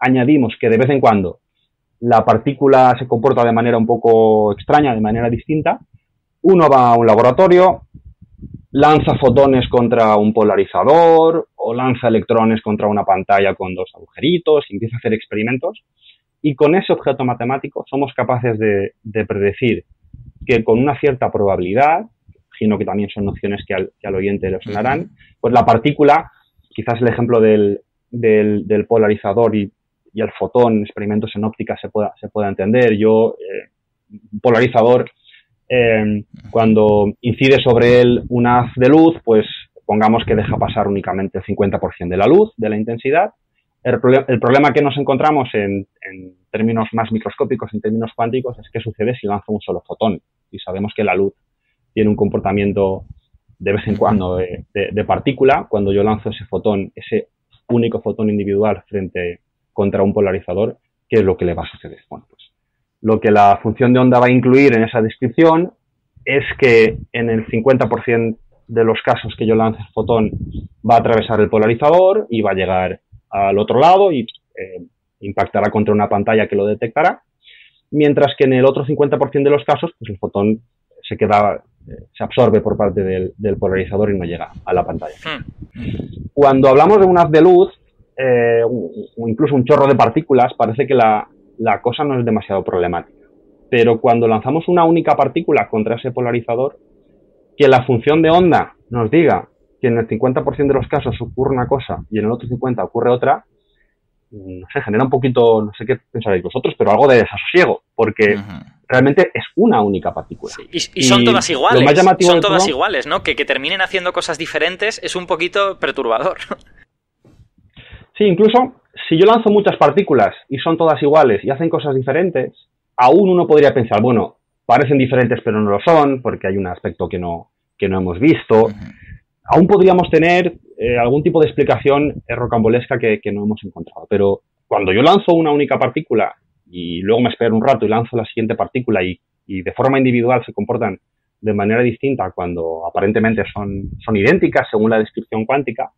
añadimos que de vez en cuando la partícula se comporta de manera un poco extraña, de manera distinta, uno va a un laboratorio, lanza fotones contra un polarizador o lanza electrones contra una pantalla con dos agujeritos y empieza a hacer experimentos y con ese objeto matemático somos capaces de predecir que con una cierta probabilidad, imagino que también son nociones que al oyente le sonarán, pues la partícula, quizás el ejemplo del polarizador y el fotón en experimentos en óptica se pueda entender. Un polarizador, cuando incide sobre él un haz de luz, pues pongamos que deja pasar únicamente el 50% de la luz, de la intensidad. El problema que nos encontramos en términos más microscópicos, en términos cuánticos, es qué sucede si lanzo un solo fotón. Y sabemos que la luz tiene un comportamiento de vez en cuando de partícula. Cuando yo lanzo ese fotón, ese único fotón individual contra un polarizador, ¿qué es lo que le va a suceder? Bueno, pues lo que la función de onda va a incluir en esa descripción es que en el 50% de los casos que yo lance el fotón va a atravesar el polarizador y va a llegar al otro lado y impactará contra una pantalla que lo detectará, mientras que en el otro 50% de los casos pues el fotón se absorbe por parte del polarizador y no llega a la pantalla. Cuando hablamos de un haz de luz o incluso un chorro de partículas, parece que la cosa no es demasiado problemática. Pero cuando lanzamos una única partícula contra ese polarizador, que la función de onda nos diga que en el 50% de los casos ocurre una cosa y en el otro 50% ocurre otra, no sé, genera un poquito, no sé qué pensaréis vosotros, pero algo de desasosiego, porque realmente es una única partícula. Sí. Y son todas iguales, son todas iguales, ¿no? Que terminen haciendo cosas diferentes es un poquito perturbador. Sí, incluso si yo lanzo muchas partículas y son todas iguales y hacen cosas diferentes, aún uno podría pensar, bueno, parecen diferentes pero no lo son, porque hay un aspecto que no hemos visto. Aún podríamos tener algún tipo de explicación rocambolesca que no hemos encontrado. Pero cuando yo lanzo una única partícula y luego me espero un rato y lanzo la siguiente partícula y de forma individual se comportan de manera distinta cuando aparentemente son idénticas según la descripción cuántica,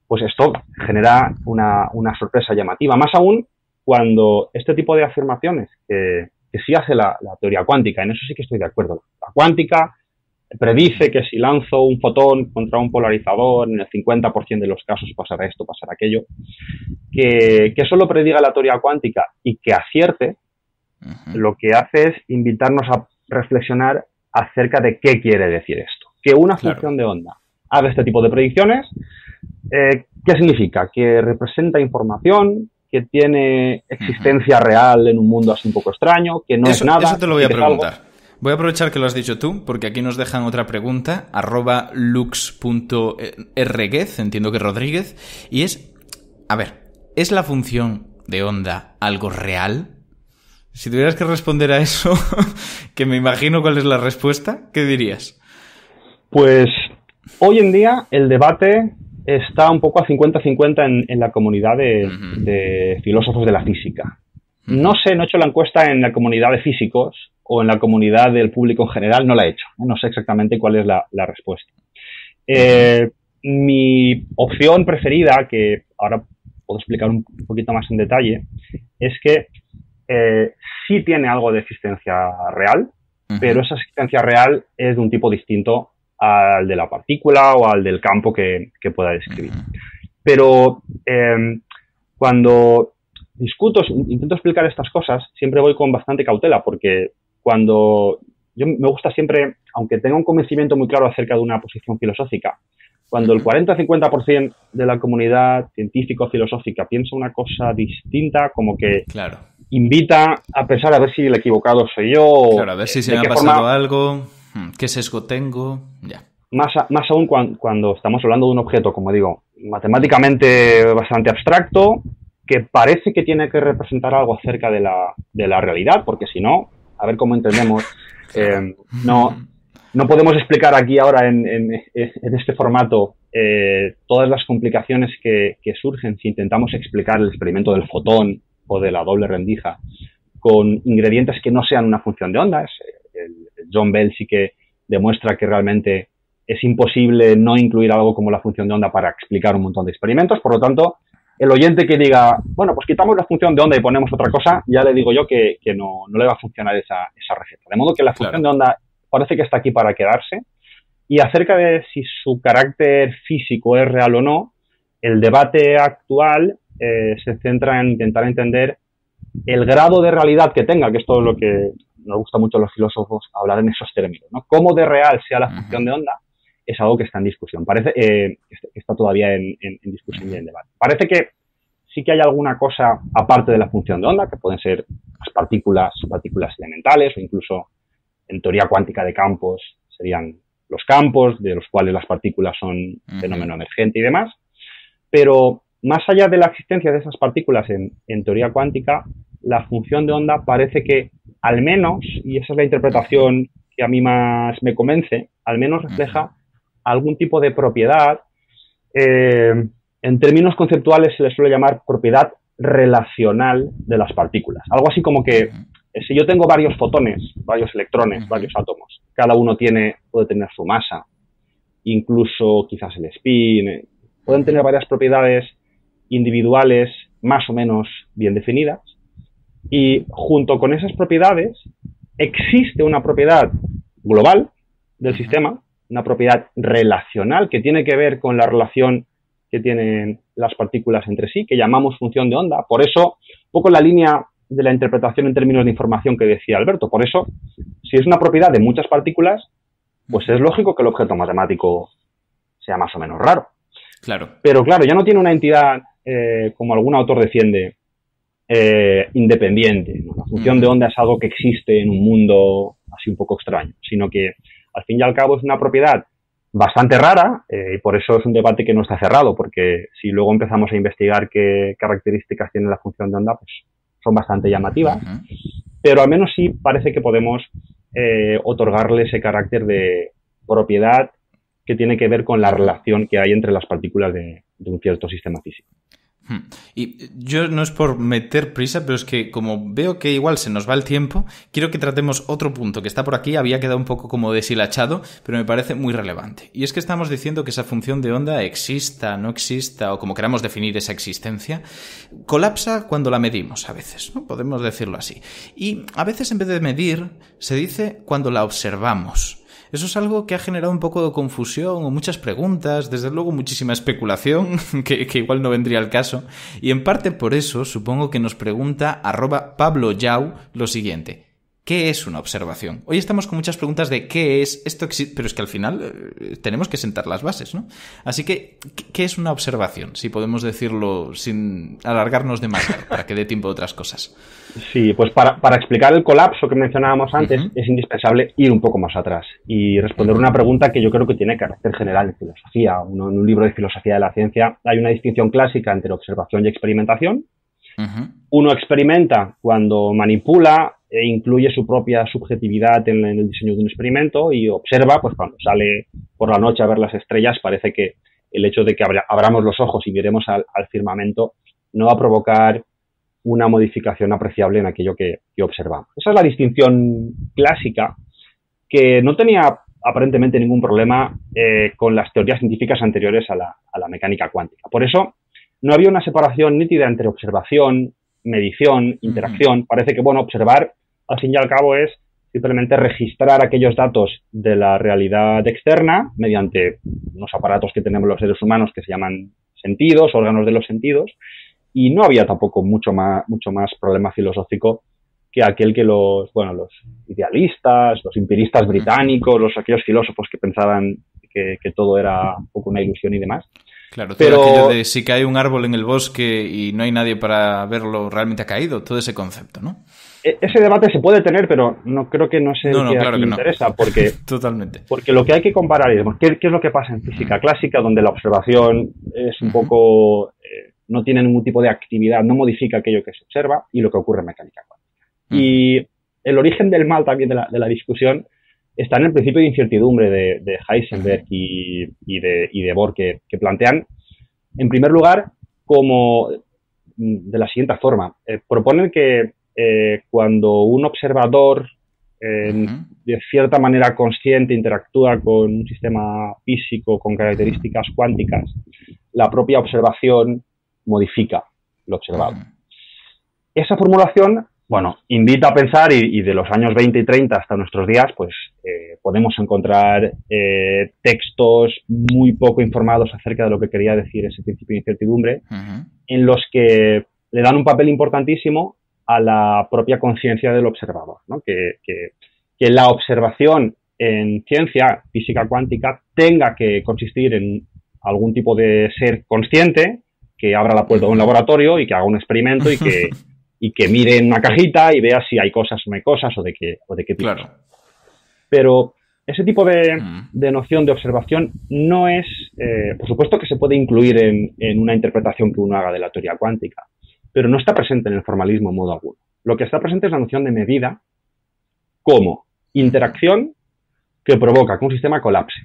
pues esto genera una sorpresa llamativa. Más aún cuando este tipo de afirmaciones que sí hace la teoría cuántica, en eso sí que estoy de acuerdo. La cuántica predice que si lanzo un fotón contra un polarizador, en el 50% de los casos pasará esto, pasará aquello. Que eso lo prediga la teoría cuántica y que acierte, lo que hace es invitarnos a reflexionar acerca de qué quiere decir esto. Que una función de onda haga este tipo de predicciones, ¿qué significa? Que representa información, que tiene existencia real en un mundo así un poco extraño, que no es nada. Eso te lo voy a preguntar. Voy a aprovechar que lo has dicho tú, porque aquí nos dejan otra pregunta, @lux.rguez, entiendo que Rodríguez, y es, a ver, ¿es la función de onda algo real? Si tuvieras que responder a eso, que me imagino cuál es la respuesta, ¿qué dirías? Pues hoy en día el debate está un poco a 50-50 en la comunidad de filósofos de la física. No sé, no he hecho la encuesta en la comunidad de físicos o en la comunidad del público en general, no la he hecho. No sé exactamente cuál es la respuesta. Mi opción preferida, que ahora puedo explicar un poquito más en detalle, es que sí tiene algo de existencia real, pero esa existencia real es de un tipo distinto al de la partícula o al del campo que pueda describir. Pero cuando intento explicar estas cosas, siempre voy con bastante cautela, porque cuando yo me gusta siempre, aunque tenga un convencimiento muy claro acerca de una posición filosófica, cuando el 40-50% de la comunidad científico-filosófica piensa una cosa distinta, como que invita a pensar a ver si el equivocado soy yo. Claro, a ver si se me ha pasado algo, qué sesgo tengo, ya. Más aún cuando estamos hablando de un objeto, como digo, matemáticamente bastante abstracto, que parece que tiene que representar algo acerca de la realidad, porque si no, a ver cómo entendemos, no podemos explicar aquí ahora en este formato todas las complicaciones que surgen si intentamos explicar el experimento del fotón o de la doble rendija con ingredientes que no sean una función de ondas. John Bell sí que demuestra que realmente es imposible no incluir algo como la función de onda para explicar un montón de experimentos. Por lo tanto, el oyente que diga, bueno, pues quitamos la función de onda y ponemos otra cosa, ya le digo yo que no le va a funcionar esa receta. De modo que la función de onda parece que está aquí para quedarse. Y acerca de si su carácter físico es real o no, el debate actual se centra en intentar entender el grado de realidad que tenga, que esto es lo que nos gusta mucho a los filósofos hablar en esos términos, ¿no? Cómo de real sea la función de onda es algo que está en discusión. Parece que está todavía en discusión y en debate. Parece que sí que hay alguna cosa aparte de la función de onda, que pueden ser las partículas elementales, o incluso en teoría cuántica de campos serían los campos, de los cuales las partículas son fenómeno emergente y demás. Pero más allá de la existencia de esas partículas en teoría cuántica, la función de onda parece que al menos, y esa es la interpretación que a mí más me convence, al menos refleja algún tipo de propiedad. En términos conceptuales se le suele llamar propiedad relacional de las partículas. Algo así como que si yo tengo varios fotones, varios electrones, varios átomos, cada uno puede tener su masa, incluso quizás el spin, pueden tener varias propiedades individuales más o menos bien definidas, y junto con esas propiedades existe una propiedad global del sistema, una propiedad relacional que tiene que ver con la relación que tienen las partículas entre sí, que llamamos función de onda. Por eso, un poco en la línea de la interpretación en términos de información que decía Alberto, por eso, si es una propiedad de muchas partículas, pues es lógico que el objeto matemático sea más o menos raro. Claro. Pero claro, ya no tiene una entidad, como algún autor defiende, independiente, ¿no? La función de onda es algo que existe en un mundo así un poco extraño, sino que al fin y al cabo es una propiedad bastante rara, y por eso es un debate que no está cerrado, porque si luego empezamos a investigar qué características tiene la función de onda, pues son bastante llamativas, pero al menos sí parece que podemos otorgarle ese carácter de propiedad que tiene que ver con la relación que hay entre las partículas de un cierto sistema físico. Y yo no es por meter prisa, pero es que como veo que igual se nos va el tiempo, quiero que tratemos otro punto que está por aquí, había quedado un poco como deshilachado, pero me parece muy relevante. Y es que estamos diciendo que esa función de onda exista, no exista, o como queramos definir esa existencia, colapsa cuando la medimos a veces, ¿no? Podemos decirlo así. Y a veces en vez de medir, se dice cuando la observamos. Eso es algo que ha generado un poco de confusión o muchas preguntas, desde luego muchísima especulación, que igual no vendría al caso. Y en parte por eso supongo que nos pregunta @PabloYau lo siguiente. ¿qué es una observación? Hoy estamos con muchas preguntas de qué es esto, pero es que al final tenemos que sentar las bases, ¿no? Así que, ¿qué es una observación? Si podemos decirlo sin alargarnos demasiado, para que dé tiempo a otras cosas. Sí, pues para explicar el colapso que mencionábamos antes, es indispensable ir un poco más atrás y responder una pregunta que yo creo que tiene carácter general en filosofía. En un libro de filosofía de la ciencia hay una distinción clásica entre observación y experimentación. Uno experimenta cuando manipula e incluye su propia subjetividad en el diseño de un experimento, y observa pues cuando sale por la noche a ver las estrellas. Parece que el hecho de que abramos los ojos y miremos al firmamento no va a provocar una modificación apreciable en aquello que observamos. Esa es la distinción clásica, que no tenía aparentemente ningún problema con las teorías científicas anteriores a la mecánica cuántica. Por eso no había una separación nítida entre observación, medición, interacción. Parece que, observar al fin y al cabo es simplemente registrar aquellos datos de la realidad externa mediante unos aparatos que tenemos los seres humanos que se llaman sentidos, órganos de los sentidos, y no había tampoco mucho más problema filosófico que aquel que los idealistas, los empiristas británicos, aquellos filósofos que pensaban que todo era un poco una ilusión y demás. Claro, todo aquello de si cae un árbol en el bosque y no hay nadie para verlo, realmente ha caído, todo ese concepto, ¿no? Ese debate se puede tener, pero no creo que no sea el que claro aquí que interesa, porque totalmente. Porque lo que hay que comparar es qué es lo que pasa en física clásica, donde la observación es un poco no tiene ningún tipo de actividad, no modifica aquello que se observa, y lo que ocurre en mecánica cuántica. Y el origen del mal también de la discusión está en el principio de incertidumbre de Heisenberg y de Bohr, que plantean, en primer lugar, como de la siguiente forma. Proponen que cuando un observador de cierta manera consciente interactúa con un sistema físico con características cuánticas, la propia observación modifica lo observado. Esa formulación, invita a pensar, y de los años 20 y 30 hasta nuestros días, pues podemos encontrar textos muy poco informados acerca de lo que quería decir ese principio de incertidumbre, en los que le dan un papel importantísimo a la propia conciencia del observador, ¿no? Que la observación en ciencia, física cuántica, tenga que consistir en algún tipo de ser consciente que abra la puerta de un laboratorio y que haga un experimento y que mire en una cajita y vea si hay cosas o no hay cosas, o de qué tipo. Claro. Pero ese tipo de noción de observación no es, por supuesto que se puede incluir en una interpretación que uno haga de la teoría cuántica, pero no está presente en el formalismo en modo alguno. Lo que está presente es la noción de medida como interacción que provoca que un sistema colapse.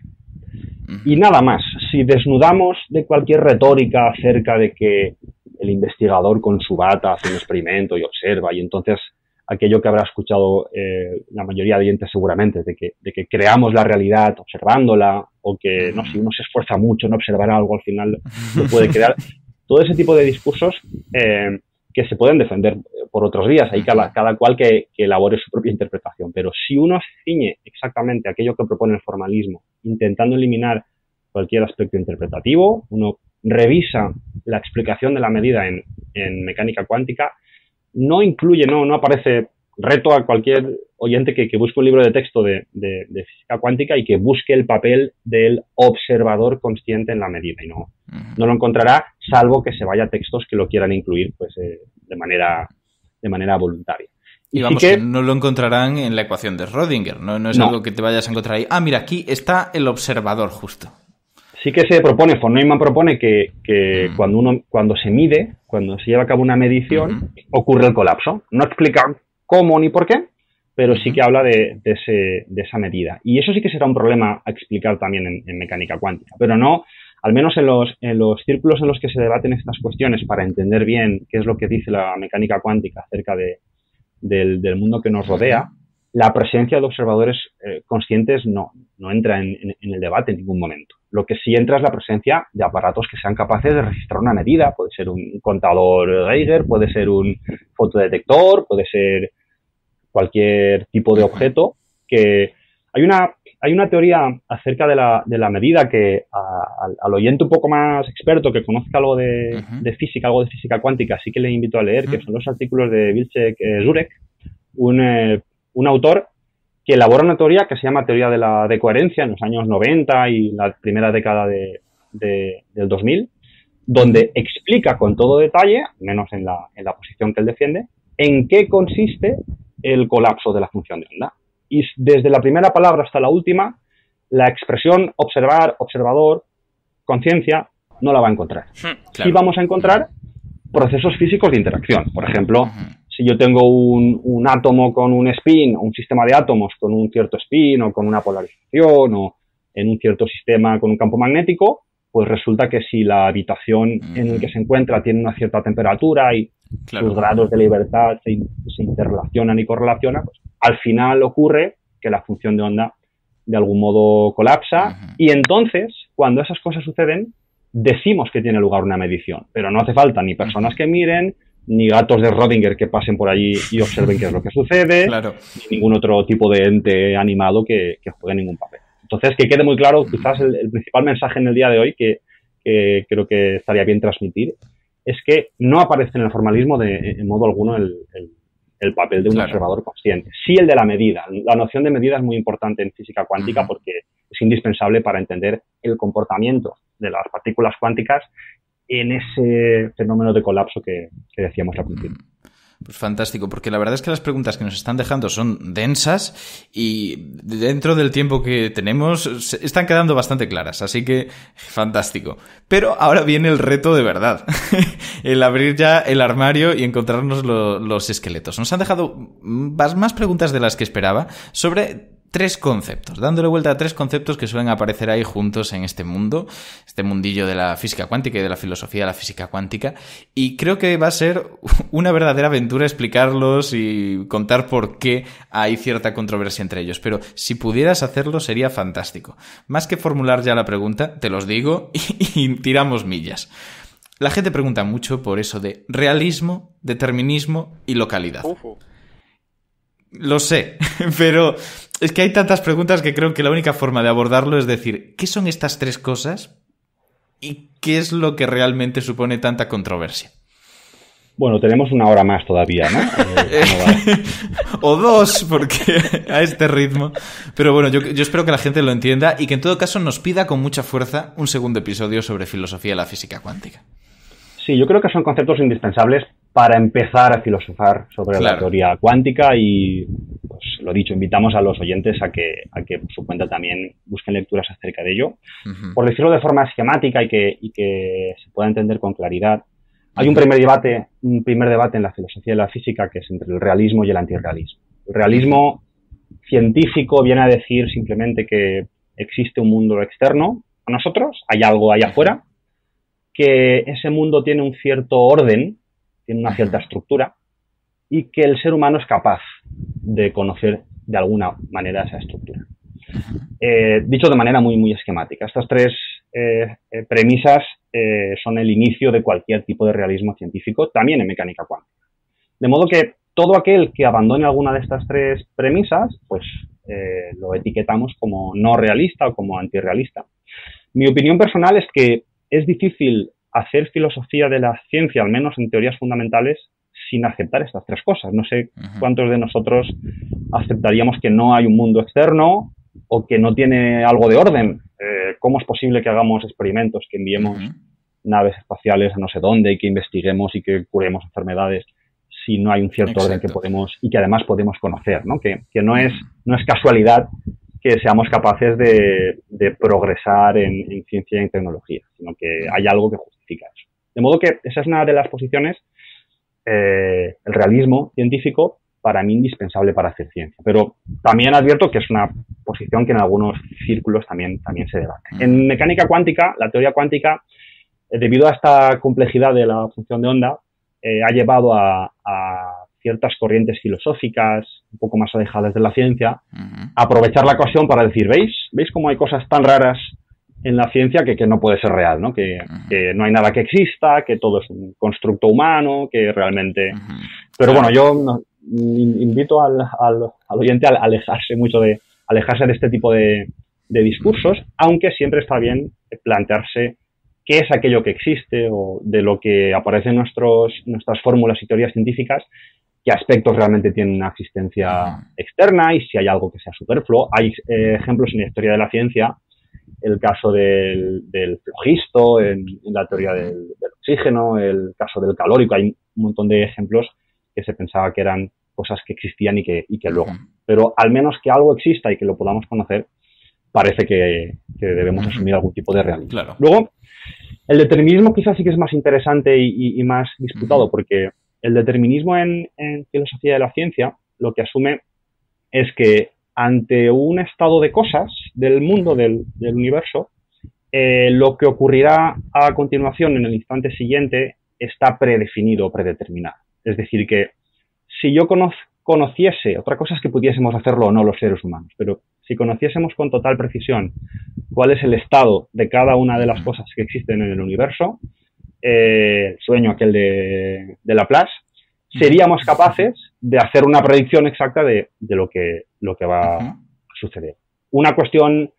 Y nada más. Si desnudamos de cualquier retórica acerca de que el investigador con su bata hace un experimento y observa, y entonces aquello que habrá escuchado la mayoría de oyentes seguramente, de que creamos la realidad observándola, o que si uno se esfuerza mucho en observar algo, al final lo puede crear. Todo ese tipo de discursos que se pueden defender por otros vías, ahí cada cual que elabore su propia interpretación. Pero si uno ciñe exactamente aquello que propone el formalismo, intentando eliminar cualquier aspecto interpretativo, uno revisa la explicación de la medida en mecánica cuántica, no incluye, no aparece. Reto a cualquier oyente que busque un libro de texto de física cuántica y que busque el papel del observador consciente en la medida, y no lo encontrará, salvo que se vaya a textos que lo quieran incluir pues de manera voluntaria. Y vamos, que no lo encontrarán en la ecuación de Schrödinger, no es algo que te vayas a encontrar ahí. Mira, aquí está el observador justo. Sí que se propone, von Neumann propone que cuando se mide, cuando se lleva a cabo una medición, ocurre el colapso. No explica cómo ni por qué, pero sí que habla de esa medida. Y eso sí que será un problema a explicar también en mecánica cuántica, pero no, al menos en los círculos en los que se debaten estas cuestiones, para entender bien qué es lo que dice la mecánica cuántica acerca del mundo que nos rodea, la presencia de observadores conscientes no entra en el debate en ningún momento. Lo que sí entra es la presencia de aparatos que sean capaces de registrar una medida. Puede ser un contador Geiger, puede ser un fotodetector, puede ser cualquier tipo de objeto. Que hay una teoría acerca de la medida que al oyente un poco más experto, que conozca algo de física, algo de física cuántica, sí que le invito a leer, que son los artículos de Wilczek Żurek, un un autor que elabora una teoría que se llama teoría de coherencia en los años 90 y la primera década del 2000, donde explica con todo detalle, al menos en la posición que él defiende, en qué consiste el colapso de la función de onda. Y desde la primera palabra hasta la última, la expresión observar, observador, conciencia, no la va a encontrar. Claro. Sí vamos a encontrar procesos físicos de interacción. Por ejemplo, si yo tengo un átomo con un spin, un sistema de átomos con un cierto spin o con una polarización o en un cierto sistema con un campo magnético, pues resulta que si la habitación en la que se encuentra tiene una cierta temperatura y sus grados de libertad se interrelacionan y correlacionan, pues al final ocurre que la función de onda de algún modo colapsa y entonces, cuando esas cosas suceden, decimos que tiene lugar una medición, pero no hace falta ni personas que miren, ni gatos de Schrödinger que pasen por allí y observen qué es lo que sucede, ni ningún otro tipo de ente animado que juegue ningún papel. Entonces, que quede muy claro, quizás el principal mensaje en el día de hoy que creo que estaría bien transmitir, es que no aparece en el formalismo en modo alguno el papel de un observador consciente. Sí el de la medida. La noción de medida es muy importante en física cuántica porque es indispensable para entender el comportamiento de las partículas cuánticas en ese fenómeno de colapso que decíamos al principio. Pues fantástico, porque la verdad es que las preguntas que nos están dejando son densas y dentro del tiempo que tenemos están quedando bastante claras, así que fantástico. Pero ahora viene el reto de verdad, el abrir ya el armario y encontrarnos los esqueletos. Nos han dejado más preguntas de las que esperaba sobre 3 conceptos, dándole vuelta a 3 conceptos que suelen aparecer ahí juntos en este mundo, este mundillo de la física cuántica y de la filosofía de la física cuántica, y creo que va a ser una verdadera aventura explicarlos y contar por qué hay cierta controversia entre ellos, pero si pudieras hacerlo sería fantástico. Más que formular ya la pregunta, te los digo y tiramos millas. La gente pregunta mucho por eso de realismo, determinismo y localidad. Lo sé, pero es que hay tantas preguntas que creo que la única forma de abordarlo es decir, ¿qué son estas 3 cosas? ¿Y qué es lo que realmente supone tanta controversia? Bueno, tenemos una hora más todavía, ¿no? O 2, porque a este ritmo. Pero bueno, yo espero que la gente lo entienda y que en todo caso nos pida con mucha fuerza un segundo episodio sobre filosofía de la física cuántica. Sí, yo creo que son conceptos indispensables para empezar a filosofar sobre la teoría cuántica y, pues lo dicho, invitamos a los oyentes a que por su cuenta también busquen lecturas acerca de ello. Por decirlo de forma esquemática y que se pueda entender con claridad, hay un primer debate en la filosofía de la física que es entre el realismo y el antirrealismo. El realismo científico viene a decir simplemente que existe un mundo externo a nosotros, hay algo allá afuera, que ese mundo tiene un cierto orden, tiene una cierta estructura y que el ser humano es capaz de conocer de alguna manera esa estructura. Dicho de manera muy, muy esquemática, estas 3 premisas son el inicio de cualquier tipo de realismo científico, también en mecánica cuántica. De modo que todo aquel que abandone alguna de estas 3 premisas, pues lo etiquetamos como no realista o como antirrealista. Mi opinión personal es que es difícil hacer filosofía de la ciencia, al menos en teorías fundamentales, sin aceptar estas 3 cosas. No sé cuántos de nosotros aceptaríamos que no hay un mundo externo o que no tiene algo de orden. ¿Cómo es posible que hagamos experimentos, que enviemos naves espaciales a no sé dónde y que investiguemos y que curemos enfermedades si no hay un cierto orden que podemos y que además podemos conocer, ¿no? Que no es casualidad que seamos capaces de progresar en ciencia y en tecnología, sino que hay algo que justifica eso. De modo que esa es una de las posiciones, el realismo científico, para mí indispensable para hacer ciencia. Pero también advierto que es una posición que en algunos círculos también se debate. En mecánica cuántica, la teoría cuántica, debido a esta complejidad de la función de onda, ha llevado a ciertas corrientes filosóficas un poco más alejadas de la ciencia, aprovechar la ocasión para decir, ¿veis cómo hay cosas tan raras en la ciencia que no puede ser real, ¿no? Que no hay nada que exista, que todo es un constructo humano, que realmente... Pero bueno, yo invito al oyente a alejarse de este tipo de discursos, aunque siempre está bien plantearse qué es aquello que existe o de lo que aparece en nuestras fórmulas y teorías científicas, qué aspectos realmente tienen una existencia externa y si hay algo que sea superfluo. Hay ejemplos en la historia de la ciencia, el caso del flogisto, en la teoría del oxígeno, el caso del calórico. Hay un montón de ejemplos que se pensaba que eran cosas que existían y que luego. Pero al menos que algo exista y que lo podamos conocer, parece que debemos asumir algún tipo de realismo. Claro. Luego, el determinismo quizás sí que es más interesante y más disputado, porque el determinismo en filosofía de la ciencia lo que asume es que ante un estado de cosas del mundo, del universo, lo que ocurrirá a continuación en el instante siguiente está predefinido, predeterminado. Es decir, que si yo conociese, otra cosa es que pudiésemos hacerlo o no los seres humanos, pero si conociésemos con total precisión cuál es el estado de cada una de las cosas que existen en el universo, el sueño aquel de Laplace, seríamos capaces de hacer una predicción exacta de lo que va a suceder. Una cuestión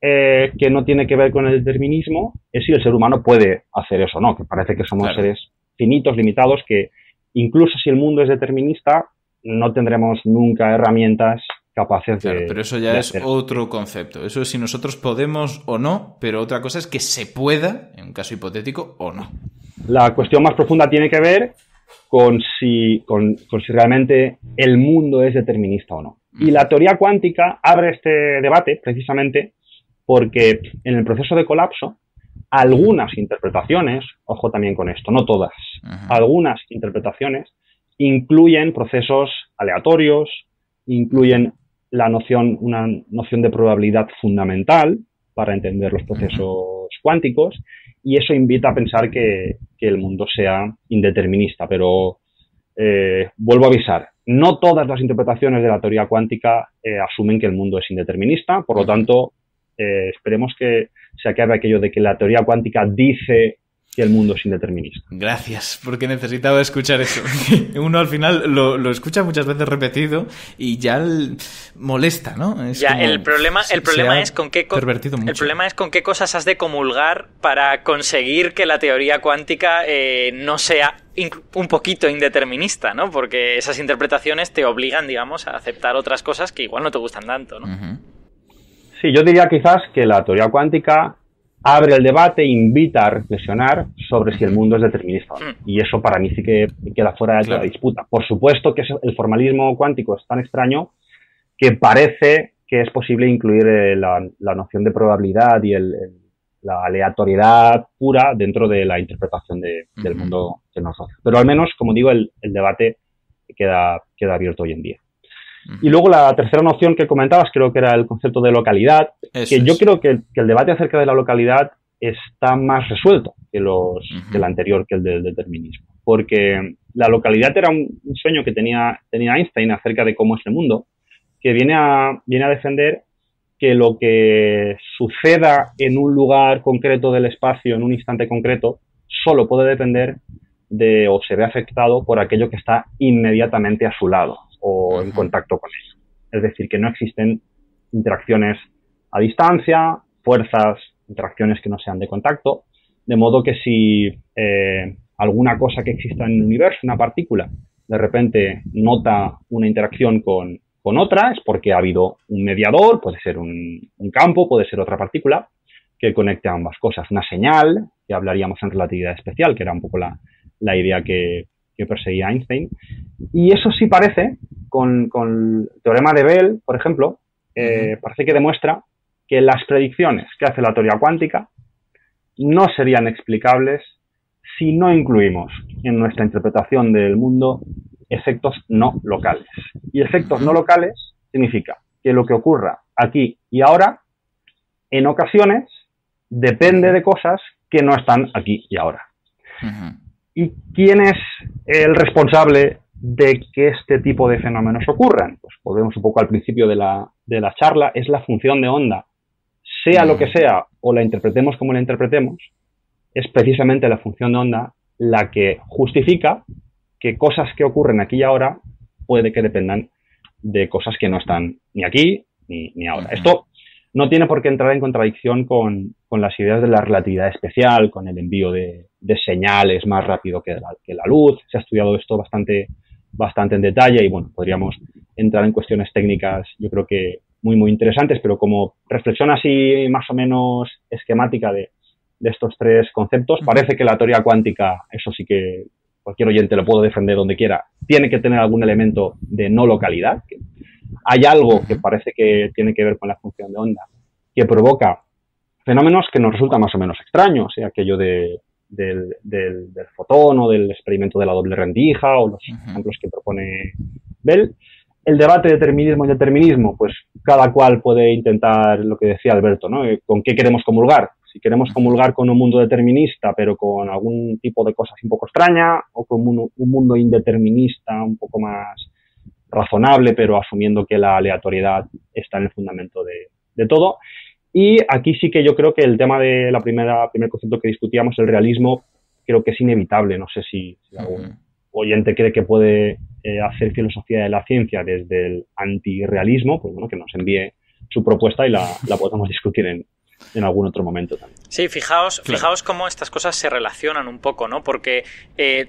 que no tiene que ver con el determinismo es si el ser humano puede hacer eso o no, que parece que somos seres finitos, limitados, que incluso si el mundo es determinista, no tendremos nunca herramientas capaces de... Pero eso ya es otro concepto. Eso es si nosotros podemos o no, pero otra cosa es que se pueda, en un caso hipotético, o no. La cuestión más profunda tiene que ver con si realmente el mundo es determinista o no. Y la teoría cuántica abre este debate precisamente porque en el proceso de colapso algunas interpretaciones, ojo también con esto, no todas, algunas interpretaciones incluyen procesos aleatorios, incluyen una noción de probabilidad fundamental para entender los procesos cuánticos, y eso invita a pensar que el mundo sea indeterminista. Pero vuelvo a avisar, no todas las interpretaciones de la teoría cuántica asumen que el mundo es indeterminista, por lo tanto, esperemos que se acabe aquello de que la teoría cuántica dice que el mundo es indeterminista. Gracias, porque necesitaba escuchar eso. Uno al final lo escucha muchas veces repetido y ya molesta, ¿no? Es ya, el problema es con qué cosas has de comulgar para conseguir que la teoría cuántica no sea un poquito indeterminista, ¿no? Porque esas interpretaciones te obligan, digamos, a aceptar otras cosas que igual no te gustan tanto, ¿no? Sí, yo diría quizás que la teoría cuántica abre el debate, invita a reflexionar sobre si el mundo es determinista o no. Y eso para mí sí que queda fuera de toda disputa. Por supuesto que el formalismo cuántico es tan extraño que parece que es posible incluir la noción de probabilidad y la aleatoriedad pura dentro de la interpretación del mundo que nos rodea. Pero al menos, como digo, el debate queda abierto hoy en día. Y luego la tercera noción que comentabas creo que era el concepto de localidad, yo creo que el debate acerca de la localidad está más resuelto que el anterior, que el del determinismo. Porque la localidad era un sueño que tenía Einstein acerca de cómo es el mundo, que viene a defender que lo que suceda en un lugar concreto del espacio, en un instante concreto, solo puede depender o se ve afectado por aquello que está inmediatamente a su lado o en contacto con ello. Es decir, que no existen interacciones a distancia, interacciones que no sean de contacto, de modo que si alguna cosa que exista en el universo, una partícula, de repente nota una interacción con otra, es porque ha habido un mediador, puede ser un campo, puede ser otra partícula, que conecte a ambas cosas. Una señal, que hablaríamos en relatividad especial, que era un poco la idea que perseguía Einstein. Y eso sí parece, con el teorema de Bell, por ejemplo, parece que demuestra que las predicciones que hace la teoría cuántica no serían explicables si no incluimos en nuestra interpretación del mundo efectos no locales. Y efectos no locales significa que lo que ocurra aquí y ahora, en ocasiones, depende de cosas que no están aquí y ahora. ¿Y quién es el responsable de que este tipo de fenómenos ocurran? Pues volvemos un poco al principio de la charla, es la función de onda. Sea lo que sea, o la interpretemos como la interpretemos, es precisamente la función de onda la que justifica que cosas que ocurren aquí y ahora puede que dependan de cosas que no están ni aquí ni ahora. Esto no tiene por qué entrar en contradicción con las ideas de la relatividad especial, con el envío de señales más rápido que la luz. Se ha estudiado esto bastante bastante en detalle y bueno, podríamos entrar en cuestiones técnicas, yo creo que muy interesantes, pero como reflexión así más o menos esquemática de estos tres conceptos, parece que la teoría cuántica, eso sí que cualquier oyente lo puedo defender donde quiera, tiene que tener algún elemento de no localidad. Hay algo que parece que tiene que ver con la función de onda, que provoca fenómenos que nos resultan más o menos extraños, aquello del fotón o del experimento de la doble rendija o los ejemplos que propone Bell. El debate de determinismo y determinismo, pues cada cual puede intentar lo que decía Alberto, ¿no? ¿Con qué queremos comulgar? Si queremos comulgar con un mundo determinista, pero con algún tipo de cosas un poco extraña, o con un mundo indeterminista un poco más razonable, pero asumiendo que la aleatoriedad está en el fundamento de todo. Y aquí sí que yo creo que el tema de primer concepto que discutíamos, el realismo, creo que es inevitable. No sé si algún oyente cree que puede hacer filosofía de la ciencia desde el antirrealismo, pues bueno, que nos envíe su propuesta y la podemos discutir en algún otro momento también. Sí, fijaos cómo estas cosas se relacionan un poco, ¿no? Porque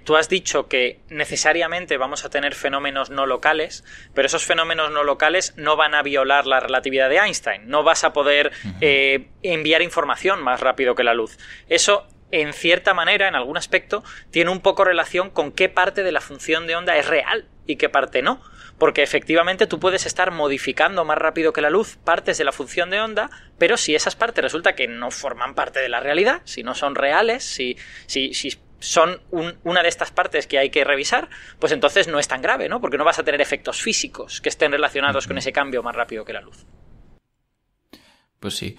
tú has dicho que necesariamente vamos a tener fenómenos no locales, pero esos fenómenos no locales no van a violar la relatividad de Einstein. No vas a poder enviar información más rápido que la luz. Eso, en cierta manera, en algún aspecto, tiene un poco relación con qué parte de la función de onda es real y qué parte no. Porque efectivamente tú puedes estar modificando más rápido que la luz partes de la función de onda, pero si esas partes resulta que no forman parte de la realidad, si no son reales, si son una de estas partes que hay que revisar, pues entonces no es tan grave, ¿no? Porque no vas a tener efectos físicos que estén relacionados con ese cambio más rápido que la luz. Pues sí.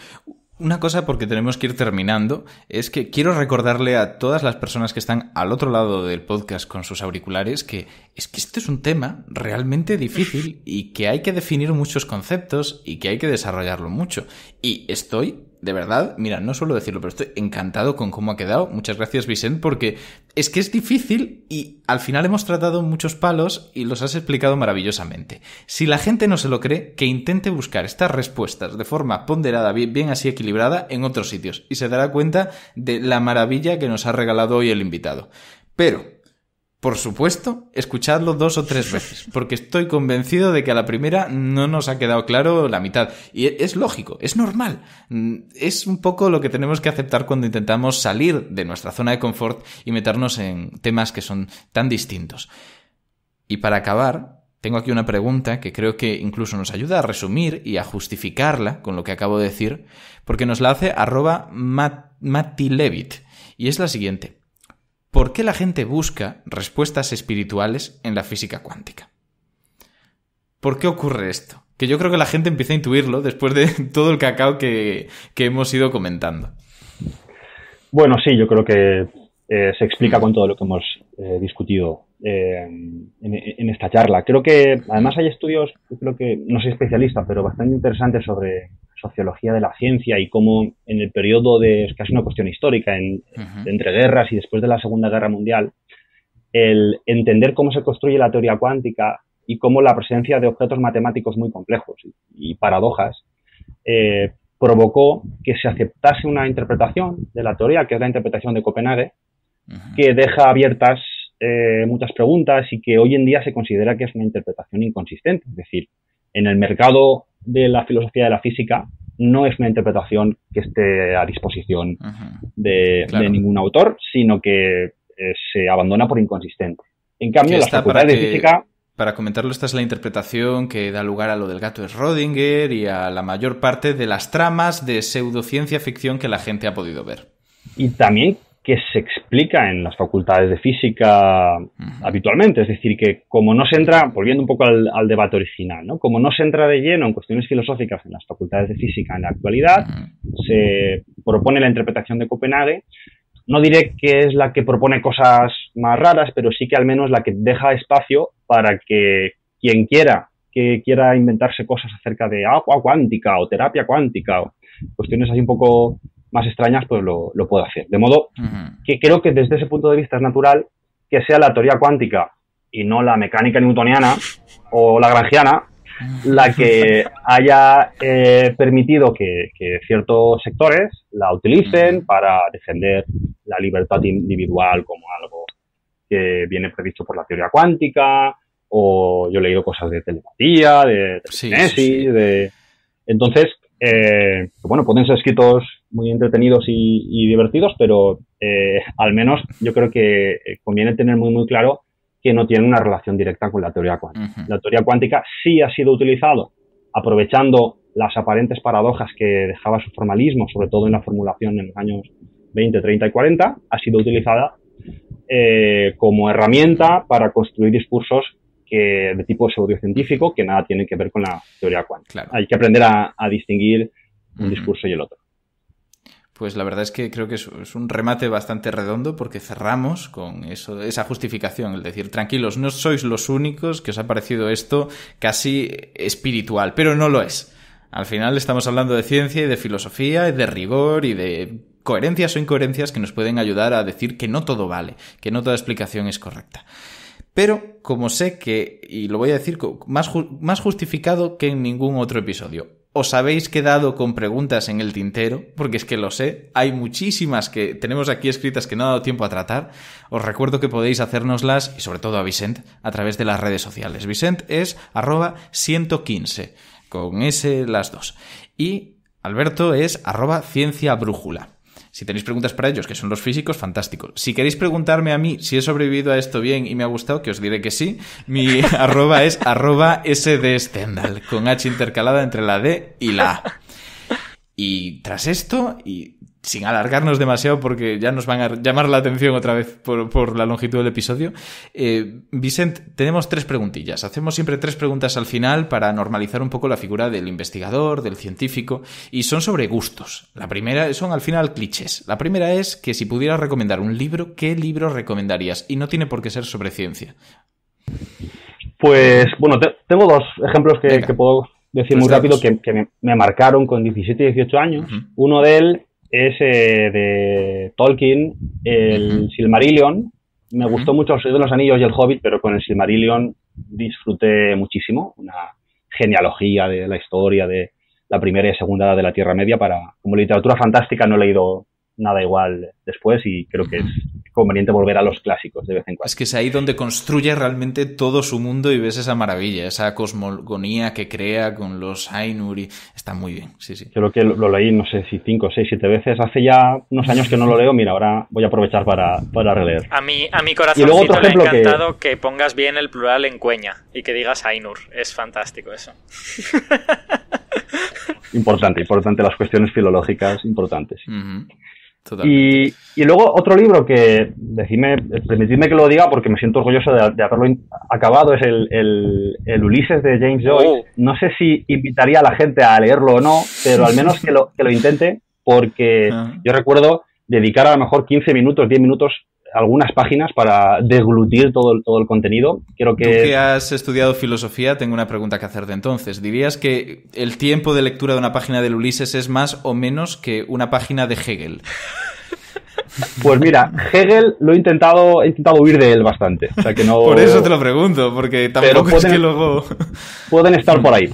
Una cosa, porque tenemos que ir terminando, es que quiero recordarle a todas las personas que están al otro lado del podcast con sus auriculares que este es un tema realmente difícil y que hay que definir muchos conceptos y que hay que desarrollarlo mucho. Y estoy, de verdad, mira, no suelo decirlo, pero estoy encantado con cómo ha quedado. Muchas gracias, Vicent, porque es que es difícil y al final hemos tratado muchos palos y los has explicado maravillosamente. Si la gente no se lo cree, que intente buscar estas respuestas de forma ponderada, bien así equilibrada, en otros sitios y se dará cuenta de la maravilla que nos ha regalado hoy el invitado. Pero, por supuesto, escuchadlo 2 o 3 veces, porque estoy convencido de que a la primera no nos ha quedado claro la mitad. Y es lógico, es normal. Es un poco lo que tenemos que aceptar cuando intentamos salir de nuestra zona de confort y meternos en temas que son tan distintos. Y para acabar, tengo aquí una pregunta que creo que incluso nos ayuda a resumir y a justificarla con lo que acabo de decir, porque nos la hace @MattyLevitt, y es la siguiente. ¿Por qué la gente busca respuestas espirituales en la física cuántica? ¿Por qué ocurre esto? Que yo creo que la gente empieza a intuirlo después de todo el cacao que hemos ido comentando. Bueno, sí, yo creo que se explica con todo lo que hemos discutido en esta charla. Creo que además hay estudios, yo creo que no soy especialista, pero bastante interesantes sobre sociología de la ciencia y cómo en el periodo es casi una cuestión histórica, entre guerras y después de la Segunda Guerra Mundial, el entender cómo se construye la teoría cuántica y cómo la presencia de objetos matemáticos muy complejos y paradojas provocó que se aceptase una interpretación de la teoría, que es la interpretación de Copenhague, que deja abiertas muchas preguntas y que hoy en día se considera que es una interpretación inconsistente. Es decir, en el mercado de la filosofía de la física no es una interpretación que esté a disposición de ningún autor, sino que se abandona por inconsistente. En cambio, las facultades de física... Para comentarlo, esta es la interpretación que da lugar a lo del gato de Schrödinger y a la mayor parte de las tramas de pseudociencia ficción que la gente ha podido ver. Y también que se explica en las facultades de física habitualmente. Es decir, que como no se entra, volviendo un poco al debate original, ¿no? Como no se entra de lleno en cuestiones filosóficas en las facultades de física en la actualidad, se propone la interpretación de Copenhague. No diré que es la que propone cosas más raras, pero sí que al menos la que deja espacio para que quien quiera inventarse cosas acerca de agua cuántica o terapia cuántica o cuestiones así un poco más extrañas, pues lo puede hacer. De modo que creo que desde ese punto de vista es natural que sea la teoría cuántica y no la mecánica newtoniana o lagrangiana la que haya permitido que ciertos sectores la utilicen para defender la libertad individual como algo que viene previsto por la teoría cuántica, o yo he leído cosas de telepatía, de telequinesis, Entonces, bueno, pueden ser escritos muy entretenidos y divertidos, pero al menos yo creo que conviene tener muy, muy claro que no tienen una relación directa con la teoría cuántica. La teoría cuántica sí ha sido utilizado aprovechando las aparentes paradojas que dejaba su formalismo, sobre todo en la formulación en los años 20, 30 y 40, ha sido utilizada como herramienta para construir discursos de tipo pseudocientífico que nada tienen que ver con la teoría cuántica. Claro. Hay que aprender a distinguir un discurso y el otro. Pues la verdad es que creo que es un remate bastante redondo porque cerramos con esa justificación, el decir, tranquilos, no sois los únicos que os ha parecido esto casi espiritual, pero no lo es. Al final estamos hablando de ciencia y de filosofía y de rigor y de coherencias o incoherencias que nos pueden ayudar a decir que no todo vale, que no toda explicación es correcta. Pero, como sé que, y lo voy a decir más justificado que en ningún otro episodio, os habéis quedado con preguntas en el tintero, porque es que lo sé, hay muchísimas que tenemos aquí escritas que no ha dado tiempo a tratar. Os recuerdo que podéis hacérnoslas, y sobre todo a Vicent, a través de las redes sociales. Vicent es @115, con S las dos. Y Alberto es @cienciabrújula. Si tenéis preguntas para ellos, que son los físicos, fantástico. Si queréis preguntarme a mí si he sobrevivido a esto bien y me ha gustado, que os diré que sí, mi arroba es @sdstendhal, con H intercalada entre la D y la A. Y tras esto, y sin alargarnos demasiado porque ya nos van a llamar la atención otra vez por la longitud del episodio, Vicent, tenemos 3 preguntillas. Hacemos siempre 3 preguntas al final para normalizar un poco la figura del investigador, del científico, y son sobre gustos. La primera son al final clichés. La primera es que si pudieras recomendar un libro, ¿qué libro recomendarías? Y no tiene por qué ser sobre ciencia. Pues, bueno, tengo 2 ejemplos que puedo decir muy rápido que me marcaron con 17 y 18 años. Uno de él es de Tolkien, el Silmarillion. Me gustó mucho El Señor de los Anillos y El Hobbit, pero con el Silmarillion disfruté muchísimo. Una genealogía de la historia de la primera y segunda edad de la Tierra Media. Como literatura fantástica no he leído nada igual después y creo que es conveniente volver a los clásicos de vez en cuando. Es que es ahí donde construye realmente todo su mundo y ves esa maravilla, esa cosmogonía que crea con los Ainur y está muy bien, sí. Creo que lo leí, no sé si 5, 6, 7 veces. Hace ya unos años que no lo leo, mira, ahora voy a aprovechar para releer. A mi corazoncito le ha encantado que pongas bien el plural en cueña y que digas Ainur. Es fantástico eso. Importante las cuestiones filológicas, importantes. Totalmente. Y luego otro libro que, permitidme que lo diga porque me siento orgulloso de haberlo acabado, es el Ulises de James Joyce. No sé si invitaría a la gente a leerlo o no, pero al menos que lo intente, porque yo recuerdo dedicar a lo mejor 15 minutos, 10 minutos, algunas páginas para deglutir todo el contenido. Creo que... Tú que has estudiado filosofía, tengo una pregunta que hacerte entonces. ¿Dirías que el tiempo de lectura de una página del Ulises es más o menos que una página de Hegel? Pues mira, Hegel he intentado huir de él bastante. O sea que no... Por eso te lo pregunto, porque tampoco es que luego... Pueden estar por ahí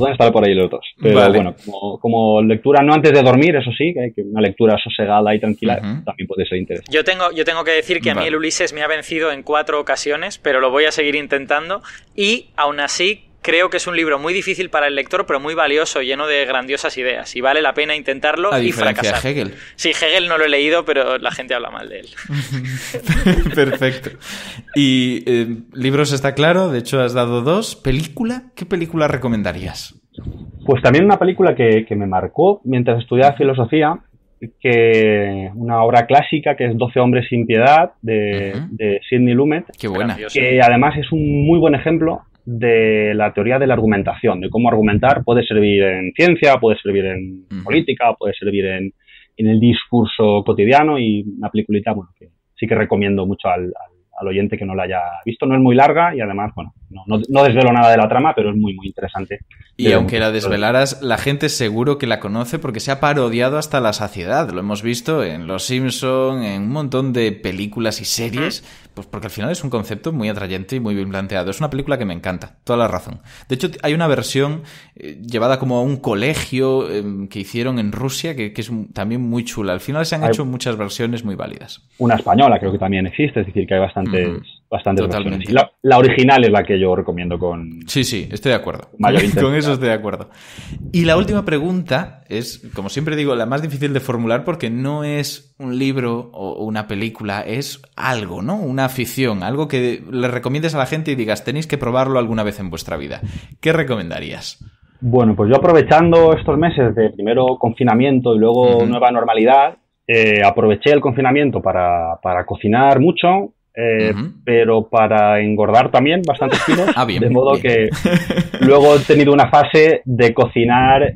los dos. Pero vale. Bueno, como lectura, no antes de dormir, eso sí, que una lectura sosegada y tranquila también puede ser interesante. Yo tengo que decir que a mí el Ulises me ha vencido en 4 ocasiones, pero lo voy a seguir intentando y aún así creo que es un libro muy difícil para el lector, pero muy valioso, lleno de grandiosas ideas. Y vale la pena intentarlo y fracasar. De Hegel. Sí, Hegel no lo he leído, pero la gente habla mal de él. Perfecto. Y libros está claro, de hecho has dado 2. ¿Película? ¿Qué película recomendarías? Pues también una película que me marcó mientras estudiaba filosofía, que una obra clásica que es 12 hombres sin piedad, de Sidney Lumet. Qué buena. Que además es un muy buen ejemplo de la teoría de la argumentación, de cómo argumentar puede servir en ciencia, puede servir en política, puede servir en el discurso cotidiano, y una peliculita que sí que recomiendo mucho al oyente que no la haya visto. No es muy larga y además, no desvelo nada de la trama, pero es muy, muy interesante. Y aunque la desvelaras, la gente seguro que la conoce porque se ha parodiado hasta la saciedad. Lo hemos visto en Los Simpson, en un montón de películas y series, pues porque al final es un concepto muy atrayente y muy bien planteado. Es una película que me encanta, toda la razón. De hecho, hay una versión llevada como a un colegio que hicieron en Rusia que es también muy chula. Al final se han hecho muchas versiones muy válidas. Una española creo que también existe, es decir, que hay bastantes bastantes versiones. Y la original es la que yo recomiendo con... Sí, estoy de acuerdo. Mayor con eso estoy de acuerdo. Y la última pregunta es, como siempre digo, la más difícil de formular porque no es un libro o una película, es algo, ¿no? Una afición, algo que le recomiendes a la gente y digas, tenéis que probarlo alguna vez en vuestra vida. ¿Qué recomendarías? Bueno, pues yo aprovechando estos meses de primero confinamiento y luego nueva normalidad, aproveché el confinamiento para cocinar mucho, pero para engordar también bastantes kilos, de modo que luego he tenido una fase de cocinar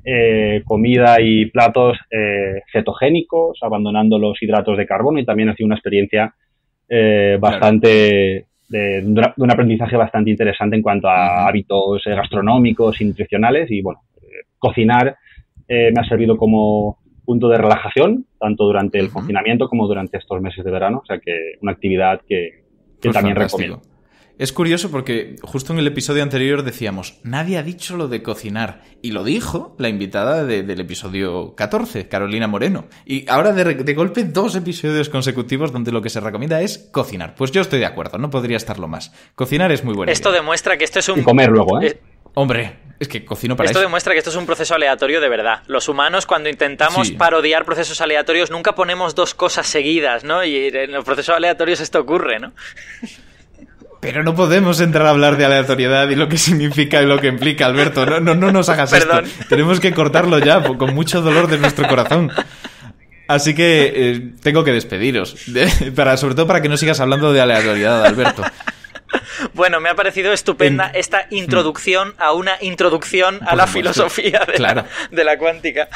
comida y platos cetogénicos, abandonando los hidratos de carbono, y también ha sido una experiencia bastante... De un aprendizaje bastante interesante en cuanto a hábitos gastronómicos y nutricionales, y bueno, cocinar me ha servido como punto de relajación, tanto durante el confinamiento como durante estos meses de verano, o sea que una actividad que pues también recomiendo. Es curioso porque justo en el episodio anterior decíamos, nadie ha dicho lo de cocinar. Y lo dijo la invitada del episodio 14, Carolina Moreno. Y ahora de golpe 2 episodios consecutivos donde lo que se recomienda es cocinar. Pues yo estoy de acuerdo, no podría estarlo más. Cocinar es muy bueno. Esto demuestra que esto es un... Y comer luego, ¿eh? Hombre, es que cocino para esto eso. Demuestra que esto es un proceso aleatorio de verdad. Los humanos, cuando intentamos parodiar procesos aleatorios, nunca ponemos 2 cosas seguidas, ¿no? Y en los procesos aleatorios esto ocurre, ¿no? Pero no podemos entrar a hablar de aleatoriedad y lo que significa y lo que implica, Alberto. No nos hagas Perdón. esto. Tenemos que cortarlo ya, con mucho dolor de nuestro corazón. Así que tengo que despediros. Sobre todo para que no sigas hablando de aleatoriedad, Alberto. Bueno, me ha parecido estupenda esta introducción a una introducción a la filosofía de la cuántica.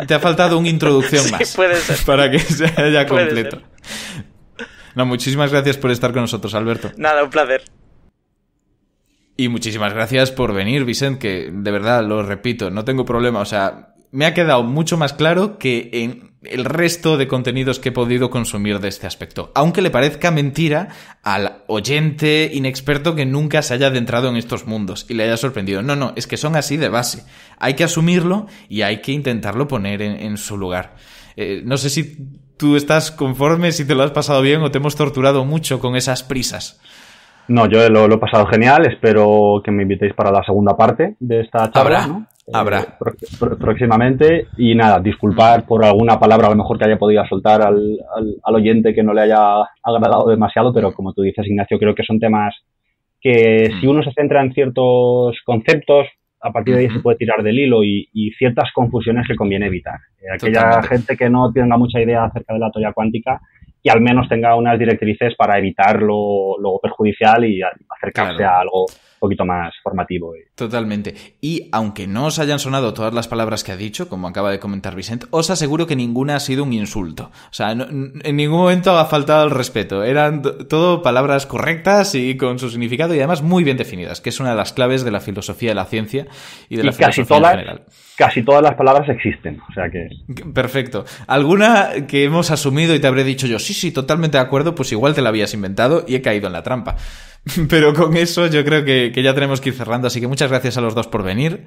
Te ha faltado una introducción más. Sí, puede ser. Para que se haya completo. No, muchísimas gracias por estar con nosotros, Alberto. Nada, un placer. Y muchísimas gracias por venir, Vicent, que de verdad, lo repito, no tengo problema. O sea, me ha quedado mucho más claro que en el resto de contenidos que he podido consumir de este aspecto. Aunque le parezca mentira al oyente inexperto que nunca se haya adentrado en estos mundos y le haya sorprendido. No, es que son así de base. Hay que asumirlo y hay que intentarlo poner en su lugar. No sé si tú estás conforme, si te lo has pasado bien o te hemos torturado mucho con esas prisas. No, yo lo he pasado genial. Espero que me invitéis para la segunda parte de esta charla. Habrá. Próximamente. Y nada, disculpar por alguna palabra a lo mejor que haya podido soltar al oyente que no le haya agradado demasiado, pero como tú dices, Ignacio, creo que son temas que si uno se centra en ciertos conceptos, a partir de ahí se puede tirar del hilo y ciertas confusiones que conviene evitar. Aquella gente que no tenga mucha idea acerca de la teoría cuántica y al menos tenga unas directrices para evitar lo perjudicial y acercarse a algo un poquito más formativo. Totalmente. Y aunque no os hayan sonado todas las palabras que ha dicho, como acaba de comentar Vicent, os aseguro que ninguna ha sido un insulto. O sea, en ningún momento ha faltado el respeto. Eran todo palabras correctas y con su significado y además muy bien definidas, que es una de las claves de la filosofía de la ciencia y de la filosofía en general. Casi todas las palabras existen, o sea que... Perfecto. Alguna que hemos asumido y te habré dicho yo, sí, totalmente de acuerdo, pues igual te la habías inventado y he caído en la trampa. Pero con eso yo creo que ya tenemos que ir cerrando, así que muchas gracias a los dos por venir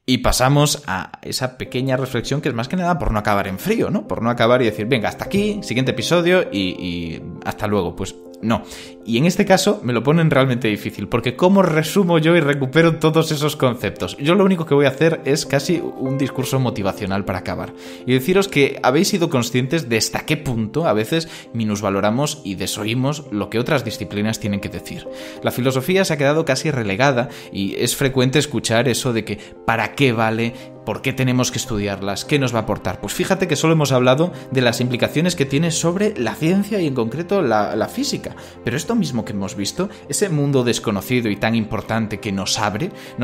y pasamos a esa pequeña reflexión que es más que nada por no acabar en frío, ¿no? Por no acabar y decir, venga, hasta aquí, siguiente episodio y hasta luego. Pues no. Y en este caso me lo ponen realmente difícil, porque ¿cómo resumo yo y recupero todos esos conceptos? Yo lo único que voy a hacer es casi un discurso motivacional para acabar. Y deciros que habéis sido conscientes de hasta qué punto a veces minusvaloramos y desoímos lo que otras disciplinas tienen que decir. La filosofía se ha quedado casi relegada y es frecuente escuchar eso de que ¿para qué vale? ¿Por qué tenemos que estudiarlas? ¿Qué nos va a aportar? Pues fíjate que solo hemos hablado de las implicaciones que tiene sobre la ciencia y en concreto la física. Pero esto mismo que hemos visto, ese mundo desconocido y tan importante que nos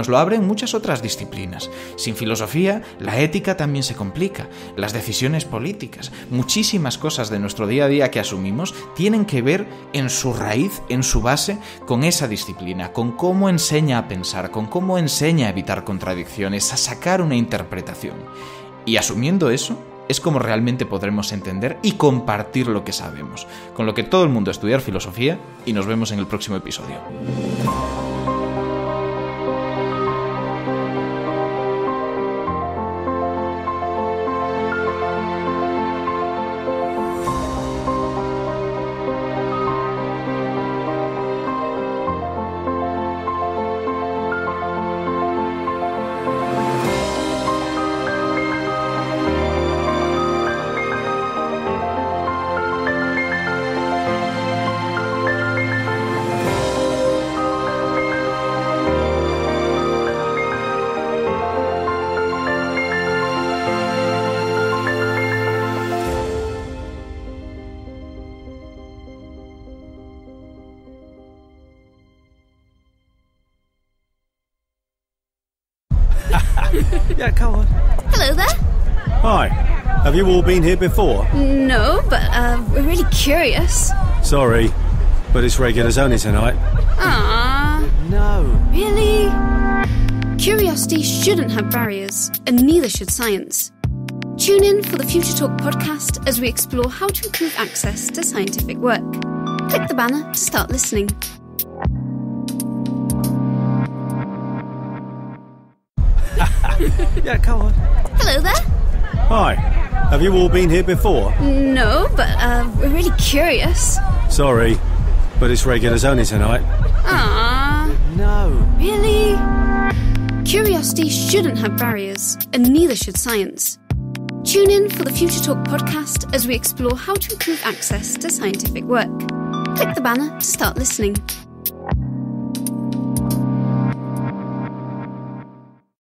lo abre en muchas otras disciplinas. Sin filosofía, la ética también se complica. Las decisiones políticas, muchísimas cosas de nuestro día a día que asumimos tienen que ver en su raíz, en su base, con esa disciplina, con cómo enseña a pensar, con cómo enseña a evitar contradicciones, a sacar una interpretación. Y asumiendo eso, es como realmente podremos entender y compartir lo que sabemos. Con lo que todo el mundo estudiar filosofía y nos vemos en el próximo episodio. Yeah, come on. Hello there. Hi. Have you all been here before? No, but we're really curious. Sorry, but it's regulars only tonight. Ah. No. Really? Curiosity shouldn't have barriers, and neither should science. Tune in for the Future Talk podcast as we explore how to improve access to scientific work. Click the banner to start listening. Yeah, come on. Hello there. Hi. Have you all been here before? No, but we're really curious. Sorry, but it's regulars only tonight. Ah. No. Really? Curiosity shouldn't have barriers, and neither should science. Tune in for the Future Talk podcast as we explore how to improve access to scientific work. Click the banner to start listening.